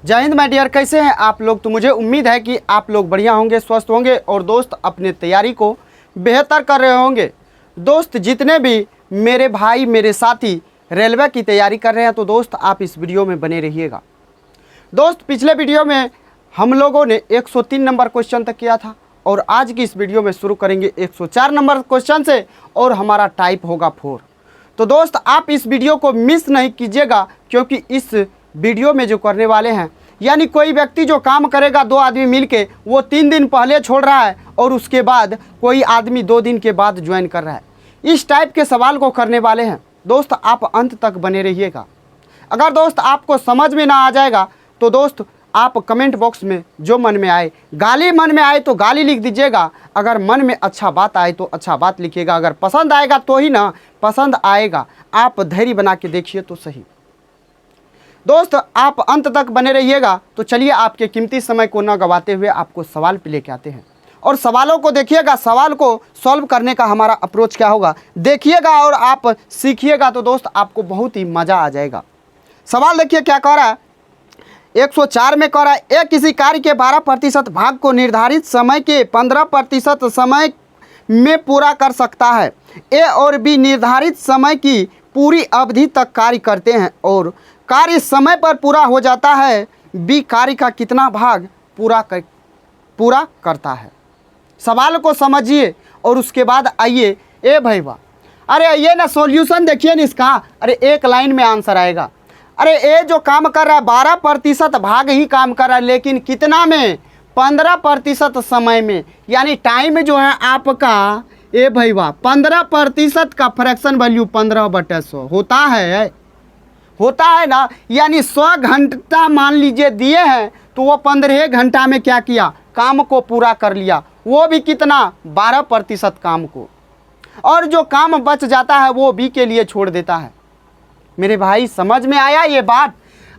जय Hind my dear, कैसे हैं आप लोग। तो मुझे उम्मीद है कि आप लोग बढ़िया होंगे, स्वस्थ होंगे और दोस्त अपने तैयारी को बेहतर कर रहे होंगे। दोस्त जितने भी मेरे भाई मेरे साथी रेलवे की तैयारी कर रहे हैं तो दोस्त आप इस वीडियो में बने रहिएगा। दोस्त पिछले वीडियो में हम लोगों ने 103 नंबर क्वेश्चन तक किया था और आज की इस वीडियो में शुरू करेंगे 104 नंबर क्वेश्चन से और हमारा टाइप होगा 4। तो दोस्त आप इस वीडियो को मिस नहीं कीजिएगा, क्योंकि इस वीडियो में जो करने वाले हैं, यानी कोई व्यक्ति जो काम करेगा 2 आदमी मिलके, वो 3 दिन पहले छोड़ रहा है और उसके बाद कोई आदमी 2 दिन के बाद ज्वाइन कर रहा है। इस टाइप के सवाल को करने वाले हैं। दोस्त आप अंत तक बने रहिएगा। अगर दोस्त आपको समझ में ना आ जाएगा तो दोस्त आप कमेंट बॉक्स में जो मन में आए, गाली मन में आए तो गाली लिख दीजिएगा। अगर मन में अच्छा बात आए तो अच्छा बात लिखिएगा। अगर पसंद आएगा तो ही ना, पसंद आएगा। आप धैर्य बना के देखिए तो सही। दोस्त आप अंत तक बने रहिएगा। तो चलिए आपके कीमती समय को न गवाते हुए आपको सवाल पे लेके आते हैं और सवालों को देखिएगा। सवाल को सॉल्व करने का हमारा अप्रोच क्या होगा देखिएगा और आप सीखिएगा तो दोस्त आपको बहुत ही मज़ा आ जाएगा। सवाल देखिए क्या कह रहा है। 104 में कह रहा है, एक किसी कार्य के 12% भाग को निर्धारित समय के 15% समय में पूरा कर सकता है। ए और बी निर्धारित समय की पूरी अवधि तक कार्य करते हैं और कार्य समय पर पूरा हो जाता है। बी कार्य का कितना भाग पूरा करता है। सवाल को समझिए और उसके बाद आइए। ए भाई वाह, अरे ये ना सॉल्यूशन देखिए ना इसका। अरे एक लाइन में आंसर आएगा। अरे ए जो काम कर रहा है 12% भाग ही काम कर रहा है, लेकिन कितना में? 15% समय में। यानी टाइम जो है आपका, ए भाई वाह, 15% का फ्रैक्शन वैल्यू 15/100 होता है ना। यानी 100 घंटा मान लीजिए दिए हैं तो वो 15 घंटा में क्या किया, काम को पूरा कर लिया। वो भी कितना? 12% काम को। और जो काम बच जाता है वो बी के लिए छोड़ देता है। मेरे भाई समझ में आया ये बात।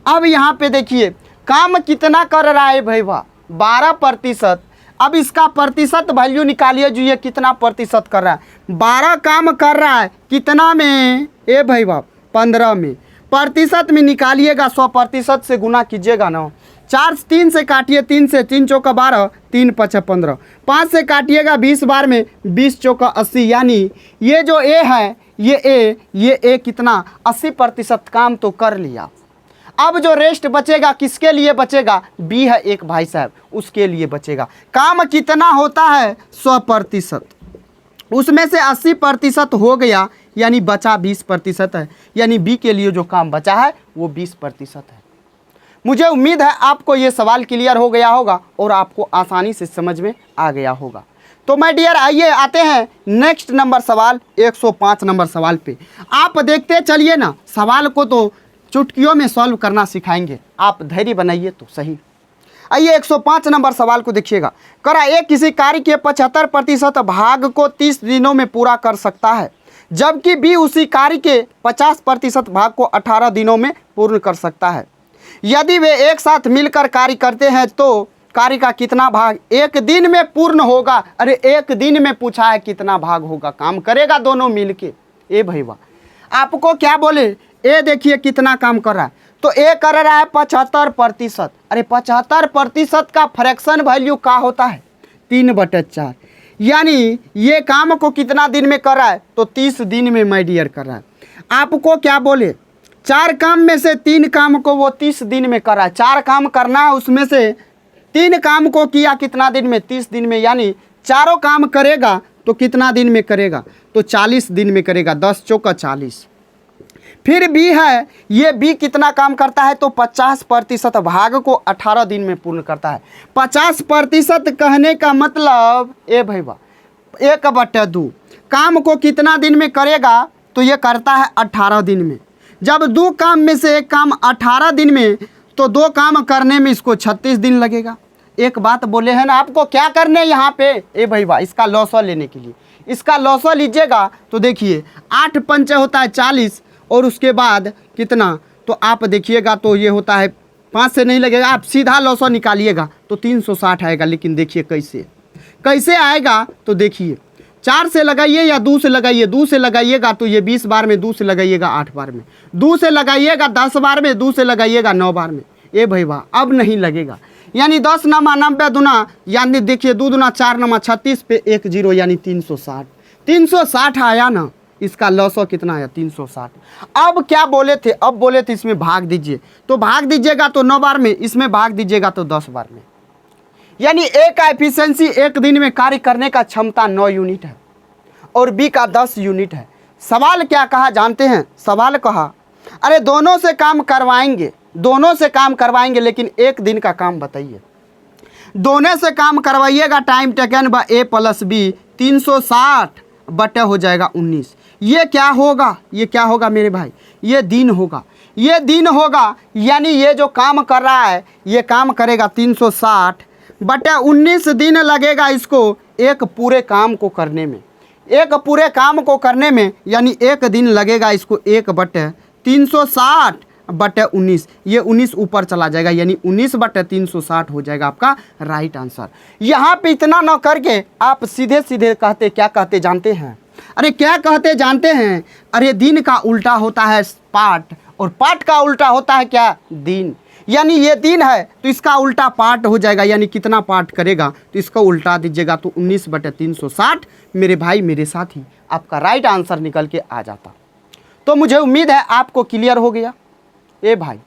अब यहाँ पे देखिए काम कितना कर रहा है भाई वाह, 12%। अब इसका प्रतिशत वैल्यू निकालिए जो ये कितना प्रतिशत कर रहा है। 12 काम कर रहा है कितना में? ए भाई वाह 15 में। प्रतिशत में निकालिएगा, 100% से गुना कीजिएगा ना। 4 3 से काटिए, 3 से 3 चौका 12, 3 5 15। 5 से काटिएगा 20 बार में, 20 चौका 80। यानी ये जो ए है, ये ए कितना? 80% काम तो कर लिया। अब जो रेस्ट बचेगा किसके लिए बचेगा? बी है एक भाई साहब, उसके लिए बचेगा। काम कितना होता है? 100%। उसमें से 80% हो गया, यानी बचा 20% है। यानी बी के लिए जो काम बचा है वो 20% है। मुझे उम्मीद है आपको ये सवाल क्लियर हो गया होगा और आपको आसानी से समझ में आ गया होगा। तो माय डियर आइए आते हैं नेक्स्ट नंबर सवाल, 105 नंबर सवाल पे। आप देखते चलिए ना, सवाल को तो चुटकियों में सॉल्व करना सिखाएंगे। आप धैर्य बनाइए तो सही। आइए 105 नंबर सवाल को देखिएगा। करा एक किसी कार्य के 75% भाग को 30 दिनों में पूरा कर सकता है, जबकि बी उसी कार्य के 50% भाग को 18 दिनों में पूर्ण कर सकता है। यदि वे एक साथ मिलकर कार्य करते हैं तो कार्य का कितना भाग एक दिन में पूर्ण होगा? अरे एक दिन में पूछा है कितना भाग होगा, काम करेगा दोनों मिलके। ए भाई वाह, आपको क्या बोले? ए देखिए कितना काम कर रहा है, तो ए कर रहा है 75%। अरे 75% का फ्रैक्शन वैल्यू क्या होता है? 3/4। यानी ये काम को कितना दिन में कर रहा है? तो 30 दिन में माय डियर कर रहा है। आपको क्या बोले? 4 काम में से 3 काम को वो 30 दिन में कर रहा है। 4 काम करना है, उसमें से 3 काम को किया कितना दिन में? 30 दिन में। यानी चारों काम करेगा तो कितना दिन में करेगा? तो 40 दिन में करेगा। 10 चौका 40। फिर बी है, ये बी कितना काम करता है? तो 50% भाग को 18 दिन में पूर्ण करता है। 50% कहने का मतलब ए भाई वाह 1/2 काम को कितना दिन में करेगा? तो ये करता है 18 दिन में। जब 2 काम में से एक काम 18 दिन में, तो 2 काम करने में इसको 36 दिन लगेगा। एक बात बोले हैं ना आपको, क्या करने यहाँ पे? ए भाई वाह, इसका लॉसवा लेने के लिए इसका लॉसवा लीजिएगा तो देखिए 8 पंचे होता है 40 और उसके बाद कितना? तो आप देखिएगा तो ये होता है 5 से नहीं लगेगा, आप सीधा लॉसवा निकालिएगा तो 360 आएगा। लेकिन देखिए कैसे आएगा, तो देखिए 4 से लगाइए या 2 से लगाइए। 2 से लगाइएगा तो ये 20 बार में, 2 से लगाइएगा 8 बार में, 2 से लगाइएगा 10 बार में, 2 से लगाइएगा 9 बार में। ए भाई वाह, अब नहीं लगेगा। यानी 10 नमा 90 दुना, यानी देखिए 2 दुना 4 नमा 36 पे 1 0 यानी 360। 360 आया ना, इसका लॉसो कितना आया 360। अब क्या बोले थे, अब बोले थे इसमें भाग दीजिए, तो भाग दीजिएगा तो 9 बार में, इसमें भाग दीजिएगा तो 10 बार में। यानी ए का एफिशिएंसी एक दिन में कार्य करने का क्षमता 9 यूनिट है और बी का 10 यूनिट है। सवाल क्या कहा जानते हैं? सवाल कहा अरे दोनों से काम करवाएंगे, दोनों से काम करवाएंगे, लेकिन एक दिन का काम बताइए। दोनों से काम करवाइएगा, time taken by A plus B 360 बटे हो जाएगा 19। ये क्या होगा, ये क्या होगा मेरे भाई, ये दिन होगा, ये दिन होगा। यानी ये जो काम कर रहा है ये काम करेगा 360 बटे 19 दिन लगेगा इसको एक पूरे काम को करने में, एक पूरे काम को करने में। यानी एक दिन लगेगा इसको 1 बटे 360 बटे 19, ये 19 ऊपर चला जाएगा, यानी 19 बटे 360 हो जाएगा आपका राइट आंसर। यहाँ पे इतना ना करके आप सीधे सीधे कहते, क्या कहते जानते हैं? अरे क्या कहते जानते हैं? अरे दिन का उल्टा होता है पाठ, और पाठ का उल्टा होता है क्या? दिन। यानी ये दिन है तो इसका उल्टा पाठ हो जाएगा, यानी कितना पाठ करेगा तो इसको उल्टा दीजिएगा तो 19 बटे 360 मेरे भाई मेरे साथी आपका राइट आंसर निकल के आ जाता। तो मुझे उम्मीद है आपको क्लियर हो गया। ए भाई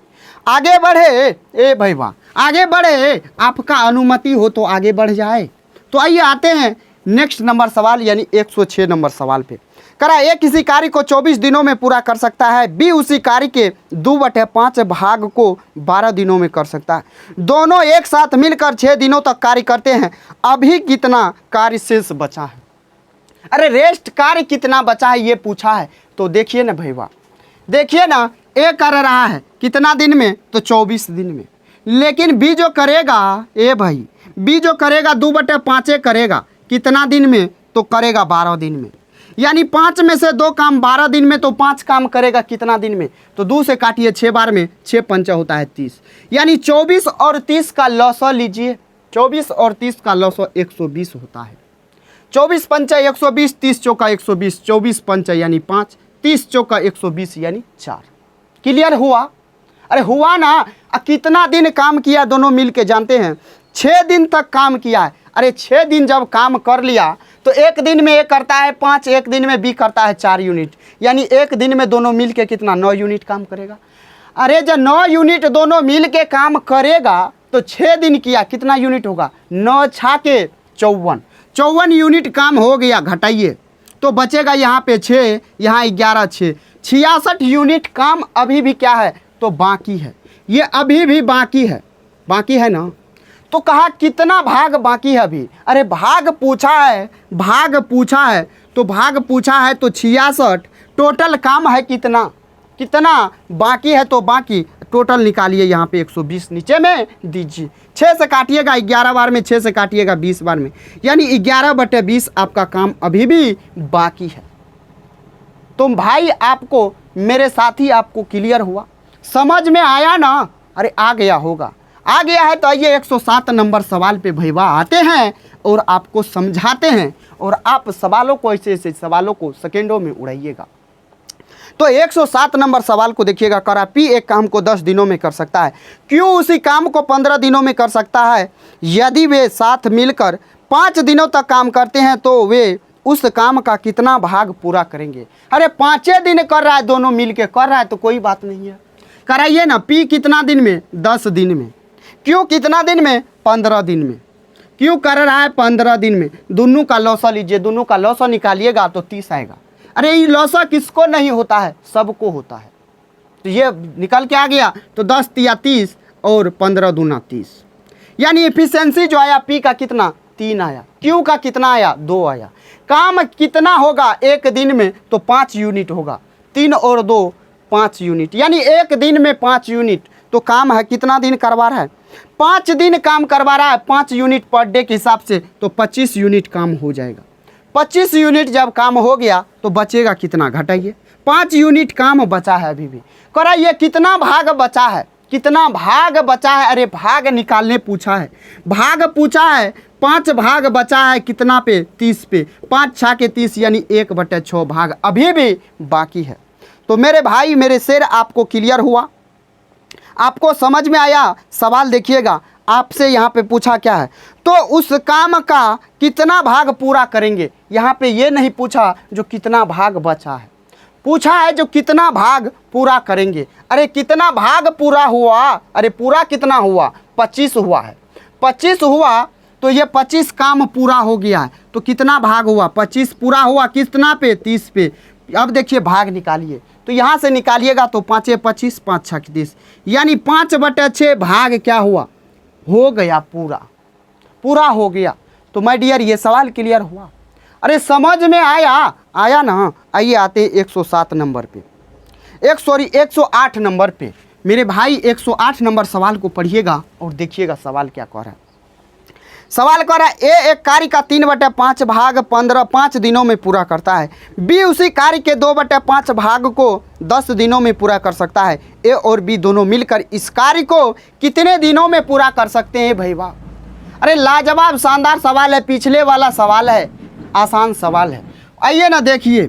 आगे बढ़े, ए भाई वाह आगे बढ़े, आपका अनुमति हो तो आगे बढ़ जाए। तो आइए आते हैं नेक्स्ट नंबर सवाल, यानी 106 नंबर सवाल पे। करा ए किसी कार्य को 24 दिनों में पूरा कर सकता है, बी उसी कार्य के 2/5 भाग को 12 दिनों में कर सकता है। दोनों एक साथ मिलकर 6 दिनों तक कार्य करते हैं, अभी कितना कार्य शेष बचा है? अरे रेस्ट कार्य कितना बचा है ये पूछा है। तो देखिए ना भाई वाह, देखिए ना, ए कर रहा है कितना दिन में तो 24 दिन में, लेकिन बी जो करेगा, ए भाई बी जो करेगा 2/5 करेगा कितना दिन में तो करेगा 12 दिन में। यानी 5 में से 2 काम 12 दिन में, तो 5 काम करेगा कितना दिन में? तो 2 से काटिए 6 बार में, 6 पंचा होता है 30। यानी 24 और 30 का लॉसो लीजिए, 24 और 30 का लॉसो 120 होता है। 24 पंचा 120, 30 चौका 120, 24 पंचा यानी 5, 30 चौका 120 यानी 4। क्लियर हुआ? अरे हुआ ना। कितना दिन काम किया दोनों मिल के जानते हैं? 6 दिन तक काम किया है। अरे 6 दिन जब काम कर लिया तो एक दिन में ए करता है 5, एक दिन में बी करता है 4 यूनिट, यानी एक दिन में दोनों मिल के कितना 9 यूनिट काम करेगा। अरे जब 9 यूनिट दोनों मिल के काम करेगा तो 6 दिन किया कितना यूनिट होगा? 9 छाके 54, 54 यूनिट काम हो गया। घटाइए तो बचेगा यहाँ पे 6, यहाँ 11, 6, 66 यूनिट काम अभी भी क्या है तो बाकी है। ये अभी भी बाकी है, बाकी है ना। तो कहा कितना भाग बाकी है अभी? अरे भाग पूछा है, भाग पूछा है तो भाग पूछा है तो 66, टोटल काम है कितना, कितना बाकी है तो बाकी टोटल निकालिए, यहाँ पे 120 नीचे में दीजिए। 6 से काटिएगा 11 बार में, 6 से काटिएगा 20 बार में, यानी 11/20 आपका काम अभी भी बाकी है। तुम भाई आपको मेरे साथी आपको क्लियर हुआ, समझ में आया ना? अरे आ गया होगा, आ गया है तो आइए 107 नंबर सवाल पे भैया आते हैं और आपको समझाते हैं, और आप सवालों को ऐसे ऐसे सवालों को सेकेंडों में उड़ाइएगा। तो 107 नंबर सवाल को देखिएगा। करा पी एक काम को 10 दिनों में कर सकता है, क्यों उसी काम को 15 दिनों में कर सकता है? यदि वे साथ मिलकर 5 दिनों तक काम करते हैं तो वे उस काम का कितना भाग पूरा करेंगे? अरे 5 दिन कर रहा है, दोनों मिल के कर रहा है तो कोई बात नहीं है, कराइए ना। पी कितना दिन में? 10 दिन में। क्यों कितना दिन में? 15 दिन में। क्यों कर रहा है 15 दिन में? दोनों का लॉसा लीजिए, दोनों का लॉसा निकालिएगा तो 30 आएगा। अरे ये लॉसा किसको नहीं होता है? सबको होता है। तो ये निकल के आ गया तो 10 या 30 और 15 दूना 30, यानी एफिशिएंसी जो आया पी का कितना? 3 आया। क्यू का कितना आया? 2 आया। काम कितना होगा एक दिन में? तो 5 यूनिट होगा। 3 और 2 5 यूनिट, यानी एक दिन में 5 यूनिट। तो काम है कितना दिन करवा रहा है? 5 दिन काम करवा रहा है, 5 यूनिट पर डे के हिसाब से, तो 25 यूनिट काम हो जाएगा। 25 यूनिट जब काम हो गया तो बचेगा कितना? घटाइए, 5 यूनिट काम बचा है अभी भी। कराइए कितना भाग बचा है, कितना भाग बचा है? अरे भाग निकालने पूछा है, भाग पूछा है। 5 भाग बचा है कितना पे? 30 पे। 5 छाके 30 यानी 1/6 भाग अभी भी बाकी है। तो मेरे भाई मेरे शेर आपको क्लियर हुआ? आपको समझ में आया? सवाल देखिएगा, आपसे यहाँ पे पूछा क्या है, तो उस काम का कितना भाग पूरा करेंगे। यहाँ पे ये नहीं पूछा जो कितना भाग बचा है, पूछा है जो कितना भाग पूरा करेंगे। अरे कितना भाग पूरा हुआ, अरे पूरा कितना हुआ, 25 हुआ है। 25 हुआ तो ये 25 काम पूरा हो गया है, तो कितना भाग हुआ, 25 पूरा हुआ कितना पे, 30 पे। अब देखिए भाग निकालिए, तो यहाँ से निकालिएगा तो 5 25, 5 6 30, यानी 5/6 भाग क्या हुआ, हो गया, पूरा पूरा हो गया। तो माय डियर ये सवाल क्लियर हुआ? अरे समझ में आया ना? आइए आते हैं 107 नंबर पे, 108 नंबर पे। मेरे भाई 108 नंबर सवाल को पढ़िएगा और देखिएगा सवाल क्या कह रहा है। सवाल कह रहा है ए एक कार्य का 3/5 भाग 5 दिनों में पूरा करता है, बी उसी कार्य के 2/5 भाग को 10 दिनों में पूरा कर सकता है। ए और बी दोनों मिलकर इस कार्य को कितने दिनों में पूरा कर सकते हैं? भाई वाह, अरे लाजवाब शानदार सवाल है, पिछले वाला सवाल है, आसान सवाल है। आइए ना देखिए,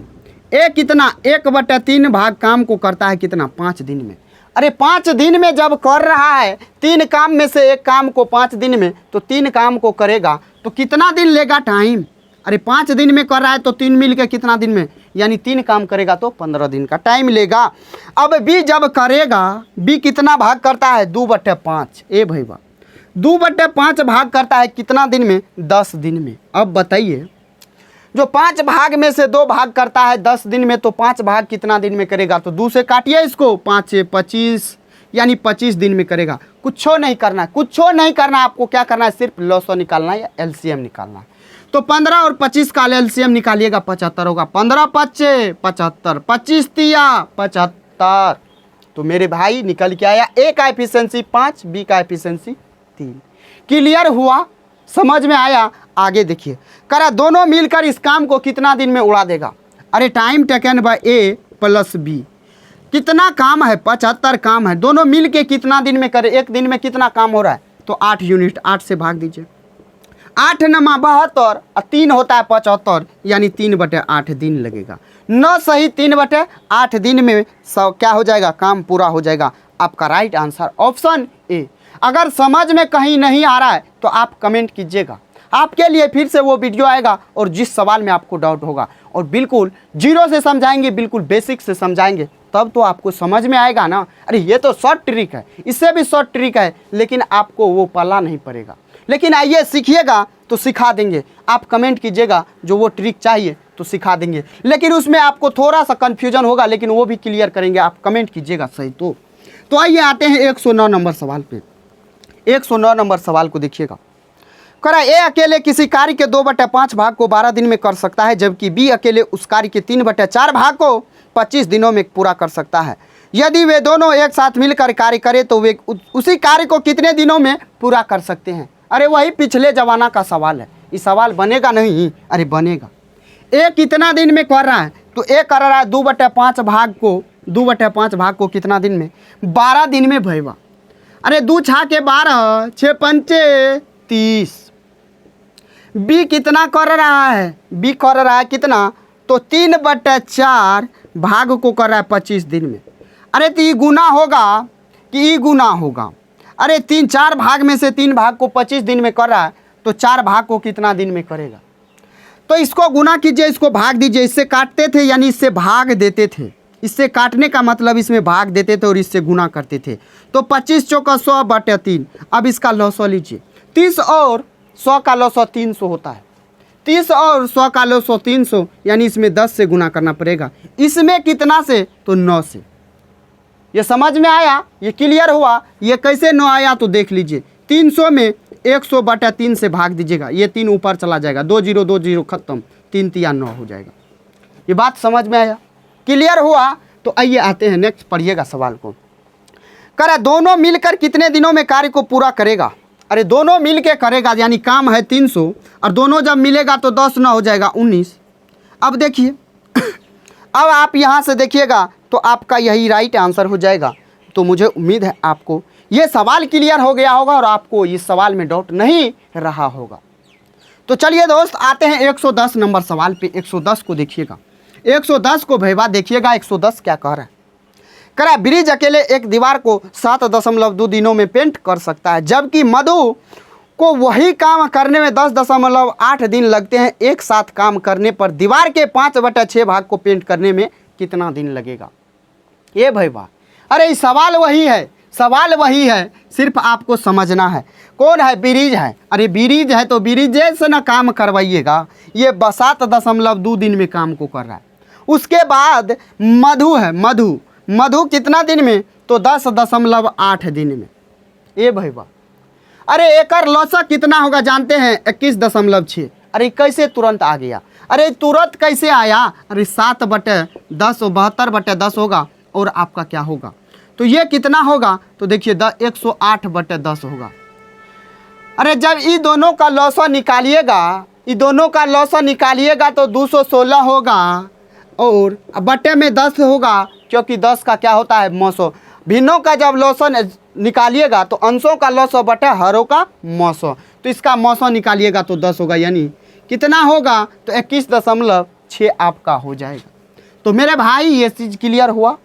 ए कितना 1/3 भाग काम को करता है कितना, 5 दिन में। अरे 5 दिन में जब कर रहा है, 3 काम में से एक काम को 5 दिन में, तो 3 काम को करेगा तो कितना दिन लेगा टाइम। अरे 5 दिन में कर रहा है तो 3 मिल के कितना दिन में, यानी 3 काम करेगा तो 15 दिन का टाइम लेगा। अब बी जब करेगा, बी कितना भाग करता है, 2/5। ए भाई वाह, 2/5 भाग करता है कितना दिन में, 10 दिन में। अब बताइए जो 5 भाग में से 2 भाग करता है 10 दिन में, तो 5 भाग कितना दिन में करेगा, तो 2 से काटिए इसको, 5 से 25, यानी 25 दिन में करेगा। कुछ नहीं करना है, कुछ नहीं करना है, आपको क्या करना है, सिर्फ लॉसो निकालना है या एलसीएम निकालना है। तो 15 और 25 का एलसीएम निकालिएगा, 75 होगा। 15 5 75, 25 तिया 75। तो मेरे भाई निकल के आया, ए का एफिशिएंसी 5, बी का एफिशिएंसी 3। क्लियर हुआ? समझ में आया? आगे देखिए, करा दोनों मिलकर इस काम को कितना दिन में उड़ा देगा। अरे time taken by A plus B, कितना काम है, 75 काम है, दोनों मिल के कितना दिन में करे, एक दिन में कितना काम हो रहा है, तो 8 यूनिट, 8 से भाग दीजिए, 8 नमा 72 और 3 होता है 75, यानी 3/8 दिन लगेगा। न सही 3/8 दिन में क्या हो जाएगा, काम पूरा हो जाएगा। आपका राइट आंसर ऑप्शन ए। अगर समझ में कहीं नहीं आ रहा है तो आप कमेंट कीजिएगा, आपके लिए फिर से वो वीडियो आएगा और जिस सवाल में आपको डाउट होगा, और बिल्कुल जीरो से समझाएंगे, बिल्कुल बेसिक से समझाएंगे, तब तो आपको समझ में आएगा ना। अरे ये तो शॉर्ट ट्रिक है, इससे भी शॉर्ट ट्रिक है, लेकिन आपको वो पल्ला नहीं पड़ेगा। लेकिन आइए सीखिएगा तो सिखा देंगे, आप कमेंट कीजिएगा जो वो ट्रिक चाहिए तो सिखा देंगे, लेकिन उसमें आपको थोड़ा सा कन्फ्यूजन होगा, लेकिन वो भी क्लियर करेंगे, आप कमेंट कीजिएगा सही। तो आइए आते हैं 109 नंबर सवाल पे। 109 नंबर सवाल को देखिएगा, करा ए अकेले किसी कार्य के 2/5 भाग को 12 दिन में कर सकता है, जबकि बी अकेले उस कार्य के 3/4 भाग को 25 दिनों में पूरा कर सकता है। यदि वे दोनों एक साथ मिलकर कार्य करें तो वे उसी कार्य को कितने दिनों में पूरा कर सकते हैं। अरे वही पिछले जमाना का सवाल है, ये सवाल बनेगा नहीं, अरे बनेगा। ए कितना दिन में कर रहा है, तो ए कर रहा है 2/5 भाग को, 2/5 भाग को कितना दिन में, 12 दिन में भैया। अरे 2 6 के 12, 6 5 30। बी कितना कर रहा है, बी कर रहा है कितना, तो 3/4 भाग को कर रहा है 25 दिन में। अरे तो ये गुना होगा कि ये गुना होगा, अरे 4 भाग में से 3 भाग को 25 दिन में कर रहा है, तो 4 भाग को कितना दिन में करेगा। तो इसको गुना कीजिए, इसको भाग दीजिए, इससे काटते थे यानी इससे भाग देते थे, इससे काटने का मतलब इसमें भाग देते थे और इससे गुना करते थे। तो 25 चौका 100/3। अब इसका लॉसो लीजिए, 30 और 100 का लॉसो 300 होता है, 30 और 100 का लॉसो 300, यानी इसमें 10 से गुना करना पड़ेगा। इसमें कितना से, तो 9 से। ये समझ में आया, ये क्लियर हुआ। ये कैसे 9 आया तो देख लीजिए, 300 में 100/3 से भाग दीजिएगा, ये 3 ऊपर चला जाएगा, 2 0 2 0 खत्म, 3 तिया 9 हो जाएगा। ये बात समझ में आया, क्लियर हुआ। तो आइए आते हैं नेक्स्ट, पढ़िएगा सवाल को। करे दोनों मिलकर कितने दिनों में कार्य को पूरा करेगा। अरे दोनों मिल के करेगा, यानी काम है 300 और दोनों जब मिलेगा तो 10 9 हो जाएगा 19। अब देखिए अब आप यहाँ से देखिएगा तो आपका यही राइट आंसर हो जाएगा। तो मुझे उम्मीद है आपको ये सवाल क्लियर हो गया होगा और आपको इस सवाल में डाउट नहीं रहा होगा। तो चलिए दोस्त आते हैं 110 नंबर सवाल पे। 110 को देखिएगा, 110 को भैया देखिएगा, 110 क्या कह रहा है। करा ब्रिज अकेले एक दीवार को 7.2 दिनों में पेंट कर सकता है, जबकि मधु को वही काम करने में 10.8 दिन लगते हैं। एक साथ काम करने पर दीवार के 5/6 भाग को पेंट करने में कितना दिन लगेगा? ये भाई वाह, अरे सवाल वही है, सवाल वही है, सिर्फ आपको समझना है। कौन है? ब्रिज है। अरे ब्रिज है तो ब्रिज से ना काम करवाइएगा, ये 7.2 दिन में काम को कर रहा है। उसके बाद मधु है, मधु मधु कितना दिन में? तो 10.8 दिन में। ये भाई वाह, अरे एकर लौसक कितना होगा जानते हैं? 21.6। अरे कैसे तुरंत आ गया? अरे तुरंत कैसे आया? अरे 7/10 72/10 होगा और आपका क्या होगा? तो ये कितना होगा? तो देखिए 108/10 होगा। अरे जब ये दोनों का लौसा निकालिएगा, ये दोनों का लौसा निकालिएगा तो 216 होगा और बटे में 10 होगा, क्योंकि 10 का क्या होता है? मौसो। भिन्नों का जब लौसा निकालिएगा तो अंशों का लौसा बटे हरों का मौसो, तो इसका मौसो निकालिएगा तो 10 होगा, यानी कितना होगा? तो 21.6 आपका हो जाएगा। तो मेरे भाई ये चीज़ क्लियर हुआ।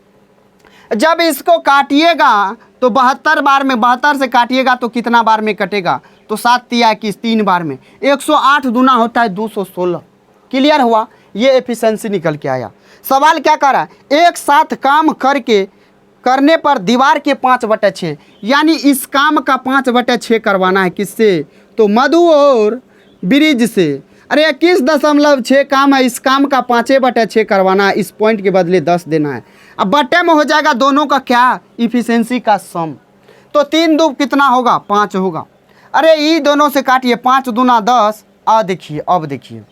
जब इसको काटिएगा तो 72 बार में, 72 से काटिएगा तो कितना बार में कटेगा? तो 7 × 21 3 बार में। 108 दूना होता है 216। क्लियर हुआ? ये एफिशिएंसी निकल के आया। सवाल क्या कर रहा है? एक साथ काम करने पर दीवार के 5/6, यानी इस काम का 5/6 करवाना है। किससे? तो मधु और ब्रिज से। अरे 21.6 काम है, इस काम का 5/6 करवाना है, इस पॉइंट के बदले 10 देना है। अब बटे में हो जाएगा दोनों का क्या? इफिशिएंसी का सम। तो 3 दूब कितना होगा? 5 होगा। अरे ये दोनों से काटिए, 5 दूना 10। अब देखिए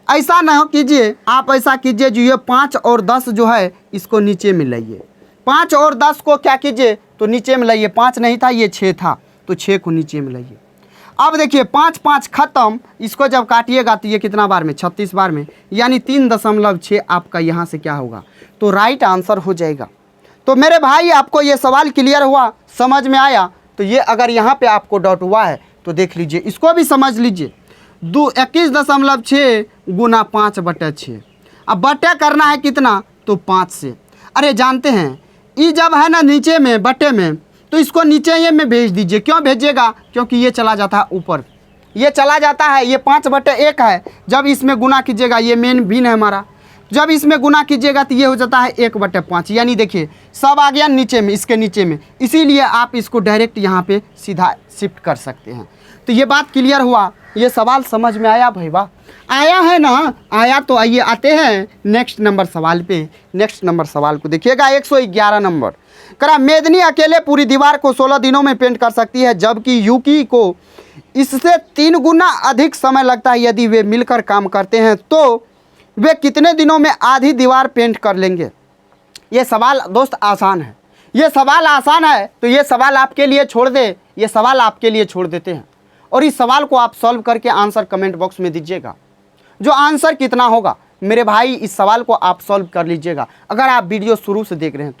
ऐसा ना कीजिए, आप ऐसा कीजिए जो ये 5 और 10 जो है इसको नीचे में लाइए। 5 और 10 को क्या कीजिए? तो नीचे में लाइए। 5 नहीं था, ये 6 था, तो 6 को नीचे में लाइए। अब देखिए 5 5 खत्म, इसको जब काटिएगा तो ये कितना बार में? 36 बार में, यानी 3.6 आपका यहाँ से क्या होगा? तो राइट आंसर हो जाएगा। तो मेरे भाई आपको ये सवाल क्लियर हुआ, समझ में आया? तो ये अगर यहाँ पे आपको डाउट हुआ है तो देख लीजिए, इसको भी समझ लीजिए। 21.6 गुना 5/6। अब बटे करना है कितना? तो 5 से। अरे जानते हैं ये जब है ना नीचे में बटे में, तो इसको नीचे ये में भेज दीजिए। क्यों भेजिएगा? क्योंकि ये चला जाता है ऊपर, ये चला जाता है, ये 5/1 है। जब इसमें गुना कीजिएगा, ये मेन भिन्न है हमारा, जब इसमें गुना कीजिएगा तो ये हो जाता है 1/5, यानी देखिए सब आ गया नीचे में, इसके नीचे में। इसीलिए आप इसको डायरेक्ट यहाँ पे सीधा शिफ्ट कर सकते हैं। तो ये बात क्लियर हुआ, ये सवाल समझ में आया भाई? वाह, आया है ना? आया तो आइए आते हैं नेक्स्ट नंबर सवाल पे। नेक्स्ट नंबर सवाल को देखिएगा, 111 नंबर। करा मेदनी अकेले पूरी दीवार को 16 दिनों में पेंट कर सकती है, जबकि यूकी को इससे 3 गुना अधिक समय लगता है। यदि वे मिलकर काम करते हैं तो वे कितने दिनों में आधी दीवार पेंट कर लेंगे? ये सवाल दोस्त आसान है, ये सवाल आसान है, तो ये सवाल आपके लिए छोड़ दे, ये सवाल आपके लिए छोड़ देते हैं और इस सवाल को आप सॉल्व करके आंसर कमेंट बॉक्स में दीजिएगा। जो आंसर कितना होगा मेरे भाई, इस सवाल को आप सॉल्व कर लीजिएगा अगर आप वीडियो शुरू से देख रहे हैं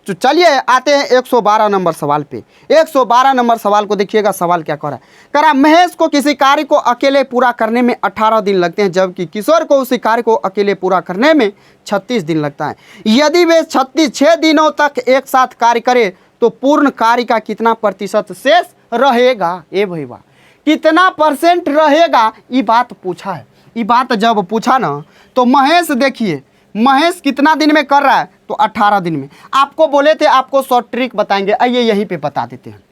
तो चलिए आते हैं 112 नंबर सवाल पे। 112 नंबर सवाल को देखिएगा, सवाल क्या कह रहा है? कह रहा महेश को किसी कार्य को अकेले पूरा करने में 18 दिन लगते हैं, जबकि किशोर को उसी कार्य को अकेले पूरा करने में 36 दिन लगता है। यदि वे 6 दिनों तक एक साथ कार्य करें तो पूर्ण कार्य का कितना प्रतिशत शेष रहेगा? ए भाई वाह, कितना % रहेगा? ये बात पूछा है। ये बात जब पूछा ना तो महेश देखिए, महेश कितना दिन में कर रहा है? तो 18 दिन में। आपको बोले थे आपको शॉर्ट ट्रिक बताएंगे, आइए यहीं पे बता देते हैं।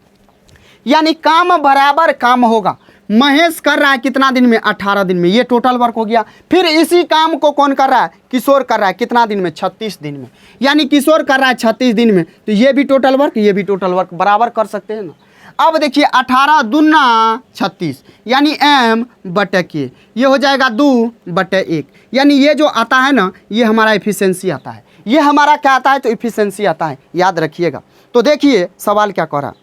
यानी काम बराबर काम होगा। महेश कर रहा है कितना दिन में? 18 दिन में, ये टोटल वर्क हो गया। फिर इसी काम को कौन कर रहा है? किशोर कर रहा है कितना दिन में? 36 दिन में। यानी किशोर कर रहा है 36 दिन में, तो ये भी टोटल वर्क, ये भी टोटल वर्क बराबर कर सकते हैं ना। अब देखिए 18 दूना 36, यानी m/k, ये हो जाएगा 2/1। यानी ये जो आता है ना, ये हमारा एफिशिएंसी आता है। ये हमारा क्या आता है? तो एफिशिएंसी आता है, याद रखिएगा। तो देखिए सवाल क्या कह रहा है,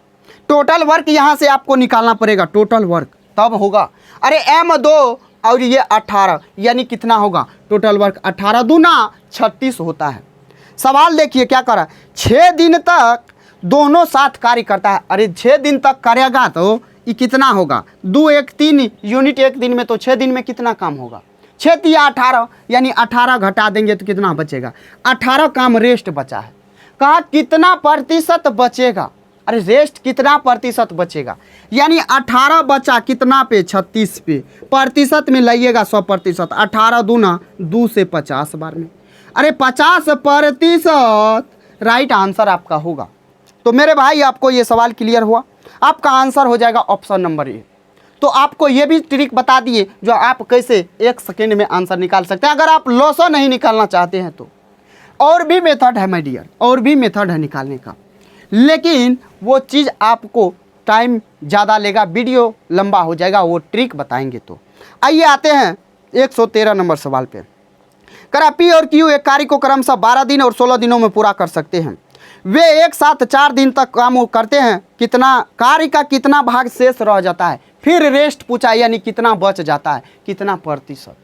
टोटल वर्क यहाँ से आपको निकालना पड़ेगा, टोटल वर्क तब होगा। अरे m2 और ये 18, यानी कितना होगा? टोटल वर्क 18 दूना 36 होता है। सवाल देखिए क्या कर रहा है, 6 दिन तक दोनों साथ कार्य करता है। अरे 6 दिन तक करेगा तो ये कितना होगा? 2 1 3 यूनिट एक दिन में, तो 6 दिन में कितना काम होगा? 6 × 18, यानी 18 घटा देंगे तो कितना बचेगा? 18 काम रेस्ट बचा है। कहा कितना प्रतिशत बचेगा, अरे रेस्ट कितना प्रतिशत बचेगा, यानी 18 बचा कितना पे 36 पे, प्रतिशत में लाइएगा 100%, 18 दूना 2 से 50 बार में, अरे 50% राइट आंसर आपका होगा। तो मेरे भाई आपको ये सवाल क्लियर हुआ, आपका आंसर हो जाएगा ऑप्शन नंबर ए। तो आपको ये भी ट्रिक बता दिए जो आप कैसे 1 सेकेंड में आंसर निकाल सकते हैं। अगर आप लॉसो नहीं निकालना चाहते हैं तो और भी मेथड है माय डियर, और भी मेथड है निकालने का, लेकिन वो चीज़ आपको टाइम ज़्यादा लेगा, वीडियो लंबा हो जाएगा, वो ट्रिक बताएंगे। तो आइए आते हैं 113 नंबर सवाल पे। करा पी और क्यू एक कार्य को क्रमशः 12 दिन और 16 दिनों में पूरा कर सकते हैं। वे एक साथ 4 दिन तक काम करते हैं, कितना कार्य का कितना भाग शेष रह जाता है, फिर रेस्ट पूछा यानी कितना बच जाता है, कितना प्रतिशत।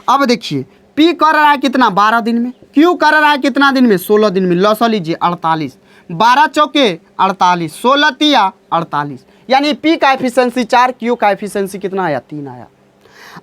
अब देखिए पी कर रहा है कितना 12 दिन में, क्यू कर रहा है कितना दिन में 16 दिन में, लॉस लीजिए 48, 12 चौके 48, 16 तिया 48, यानी पी का एफिशिएंसी 4, क्यू का एफिशिएंसी कितना आया 3 आया।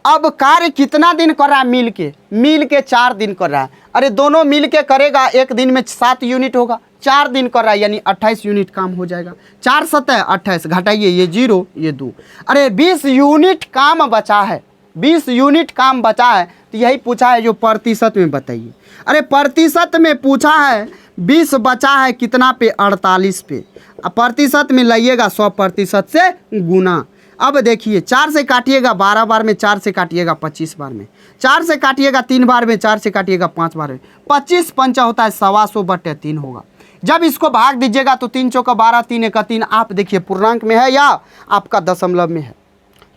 अब कार्य कितना दिन कर रहा है, मिल के 4 दिन कर रहा है, अरे दोनों मिल के करेगा एक दिन में 7 यूनिट होगा, 4 दिन कर रहा है यानी 28 यूनिट काम हो जाएगा, 4 सतह 28, घटाइए ये 0 ये 2, अरे 20 यूनिट काम बचा है, 20 यूनिट काम बचा है। तो यही पूछा है जो प्रतिशत में बताइए, अरे प्रतिशत में पूछा है 20 बचा है कितना पे 48 पे, अब प्रतिशत में लाइएगा 100% से गुना। अब देखिए 4 से काटिएगा 12 बार में, 4 से काटिएगा 25 बार में, 4 से काटिएगा 3 बार में, 4 से काटिएगा 5 बार में, 25 पंचा होता है 125/3 होगा। जब इसको भाग दीजिएगा तो 3 चौका 12, 3 एका 3, आप देखिए पूर्णांक में है या आपका दशमलव में है।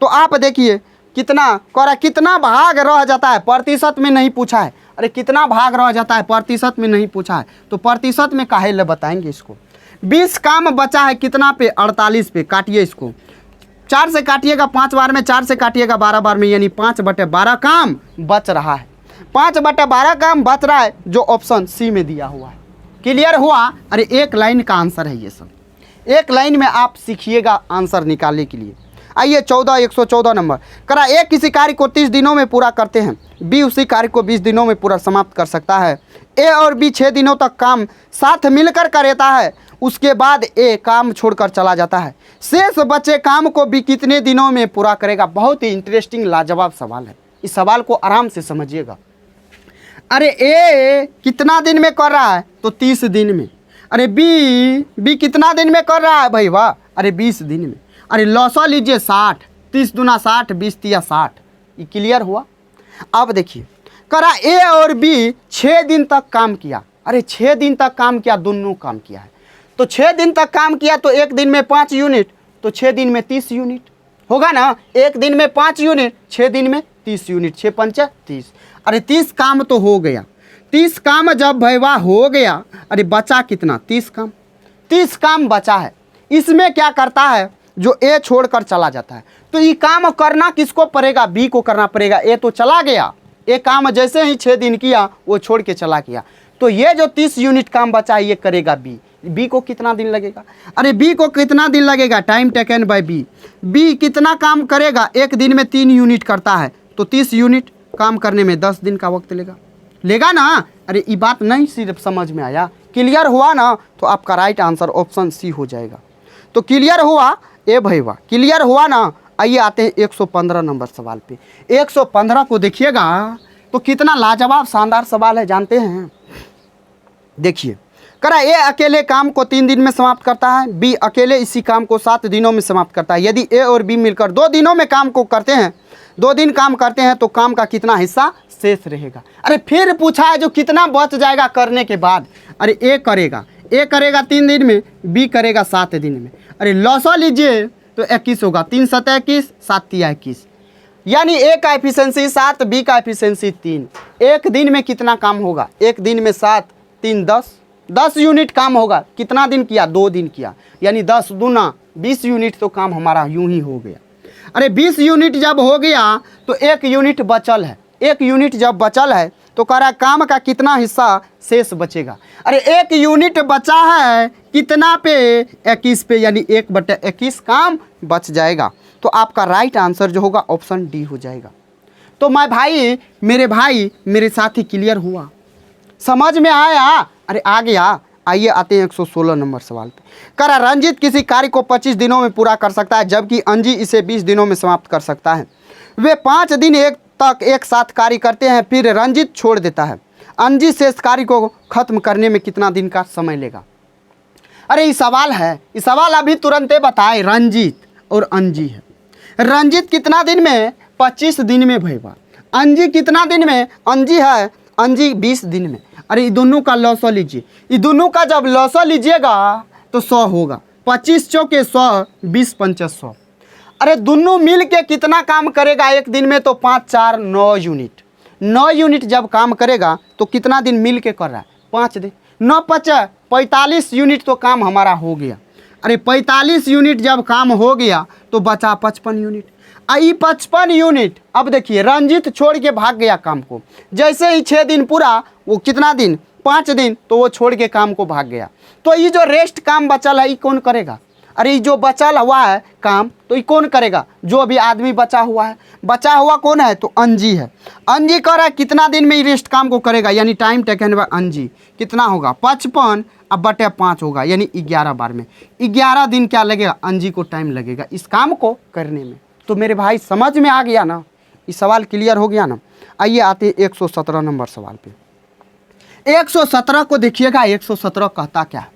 तो आप देखिए कितना भाग रह जाता है, प्रतिशत में नहीं पूछा है, अरे कितना भाग रह जाता है प्रतिशत में नहीं पूछा है, तो प्रतिशत में काहे ले बताएंगे इसको। 20 काम बचा है कितना पे 48 पे, काटिए इसको, 4 से काटिएगा 5 बार में, 4 से काटिएगा 12 बार में, यानी 5/12 काम बच रहा है, 5/12 काम बच रहा है, जो ऑप्शन सी में दिया हुआ है। क्लियर हुआ, अरे एक लाइन का आंसर है ये सब, एक लाइन में आप सीखिएगा आंसर निकालने के लिए। आइए 114 नंबर। करा ए किसी कार्य को 30 दिनों में पूरा करते हैं, बी उसी कार्य को 20 दिनों में पूरा समाप्त कर सकता है। ए और बी 6 दिनों तक काम साथ मिलकर करता है, उसके बाद ए काम छोड़कर चला जाता है, शेष बचे काम को बी कितने दिनों में पूरा करेगा। बहुत ही इंटरेस्टिंग लाजवाब सवाल है, इस सवाल को आराम से समझिएगा। अरे ए कितना दिन में कर रहा है, तो 30 दिन में। अरे बी कितना दिन में कर रहा है भाई, वाह, अरे 20 दिन में। अरे लॉसा लीजिए 60, 30 दूना 60, 20 तिया 60, ये क्लियर हुआ। अब देखिए करा ए और बी 6 दिन तक काम किया, अरे 6 दिन तक काम किया, दोनों काम किया है, तो 6 दिन तक काम किया तो एक दिन में 5 यूनिट, तो 6 दिन में 30 यूनिट होगा ना, एक दिन में 5 यूनिट, 6 दिन में 30 यूनिट, 6 पंचा 30, अरे 30 काम तो हो गया। 30 काम जब भैया हो गया, अरे बचा कितना 30 काम, 30 काम बचा है। इसमें क्या करता है, जो ए छोड़कर चला जाता है, तो ये काम करना किसको पड़ेगा, बी को करना पड़ेगा। ए तो चला गया, ए काम जैसे ही 6 दिन किया वो छोड़ के चला गया, तो ये जो 30 यूनिट काम बचा है ये करेगा बी। बी को कितना दिन लगेगा, अरे बी को कितना दिन लगेगा, time taken by B. B कितना काम करेगा, एक दिन में 3 यूनिट करता है, तो 30 यूनिट काम करने में 10 दिन का वक्त लेगा ना। अरे ये बात नहीं सिर्फ समझ में आया, क्लियर हुआ ना, तो आपका राइट आंसर ऑप्शन सी हो जाएगा। तो क्लियर हुआ ए भैया, क्लियर हुआ ना। आइए आते हैं 115 नंबर सवाल पे। 115 को देखिएगा तो कितना लाजवाब शानदार सवाल है, जानते हैं। देखिए करा ए अकेले काम को 3 दिन में समाप्त करता है, बी अकेले इसी काम को 7 दिनों में समाप्त करता है। यदि ए और बी मिलकर 2 दिनों में काम को करते हैं, 2 दिन काम करते हैं, तो काम का कितना हिस्सा शेष रहेगा। अरे फिर पूछा है जो कितना बच जाएगा करने के बाद। अरे ए करेगा 3 दिन में, बी करेगा 7 दिन में। अरे लॉसा लीजिए तो 21 होगा, 3 7 21, 7 तिया 21, यानी ए का एफिशिएंसी 7, बी का एफिशिएंसी 3। एक दिन में कितना काम होगा, एक दिन में 7 3 10 यूनिट काम होगा। कितना दिन किया, 2 दिन किया, यानी 10 दूना 20 यूनिट, तो काम हमारा यूं ही हो गया। अरे 20 यूनिट जब हो गया तो 1 यूनिट बचल है, 1 यूनिट जब बचल है तो कह रहा है काम का कितना हिस्सा शेष बचेगा। अरे 1 यूनिट बचा है कितना पे, 21 पे, यानी 1/21 काम बच जाएगा। तो आपका राइट आंसर जो होगा ऑप्शन डी हो जाएगा। तो मेरे भाई मेरे साथी क्लियर हुआ, समझ में आया, अरे आ गया। आइए आते हैं 116 नंबर सवाल पे। करा रंजीत किसी कार्य को 25 दिनों में पूरा कर सकता है जबकि अंजी इसे 20 दिनों में समाप्त कर सकता है। वे 5 दिन तक एक साथ कार्य करते हैं, फिर रंजीत छोड़ देता है। अंजी शेष कार्य को खत्म करने में कितना दिन का समय लेगा? अरे ये सवाल है, ये सवाल अभी तुरंत बताए। रंजीत और अंजी है। रंजीत कितना दिन में? 25 दिन में भैया। अंजी कितना दिन में? अंजी है, अंजी 20 दिन में। अरे ये दोनों का लौसो लीजिए, ये दोनों का जब लौसो लीजिएगा तो 100 होगा। 25 चौके 100, 20 पंचे 100। अरे दोनों मिल के कितना काम करेगा एक दिन में? तो 5 4 9 यूनिट। 9 यूनिट जब काम करेगा तो कितना दिन मिल के कर रहा है? 5 दिन। 9 5 45 यूनिट तो काम हमारा हो गया। अरे 45 यूनिट जब काम हो गया तो बचा 55 यूनिट। आई 55 यूनिट अब देखिए रंजीत छोड़ के भाग गया काम को। जैसे ही 6 दिन पूरा, वो कितना दिन? 5 दिन, तो वो छोड़ के काम को भाग गया। तो ये जो रेस्ट काम बचल है ये कौन करेगा? अरे ये जो बचल हुआ है काम तो ये कौन करेगा? जो अभी आदमी बचा हुआ है। बचा हुआ कौन है? तो अंजी है। अंजी कह रहा है कितना दिन में ये रेस्ट काम को करेगा, यानी टाइम टेकन बाय अंजी कितना होगा? 55 अब बटे 5 होगा, यानी 11 बार में 11 दिन क्या लगेगा? अंजी को टाइम लगेगा इस काम को करने में। तो मेरे भाई समझ में आ गया ना? ये सवाल क्लियर हो गया ना? आइए आते हैं 117 नंबर सवाल पे। 117 को देखिएगा। 117 कहता क्या है?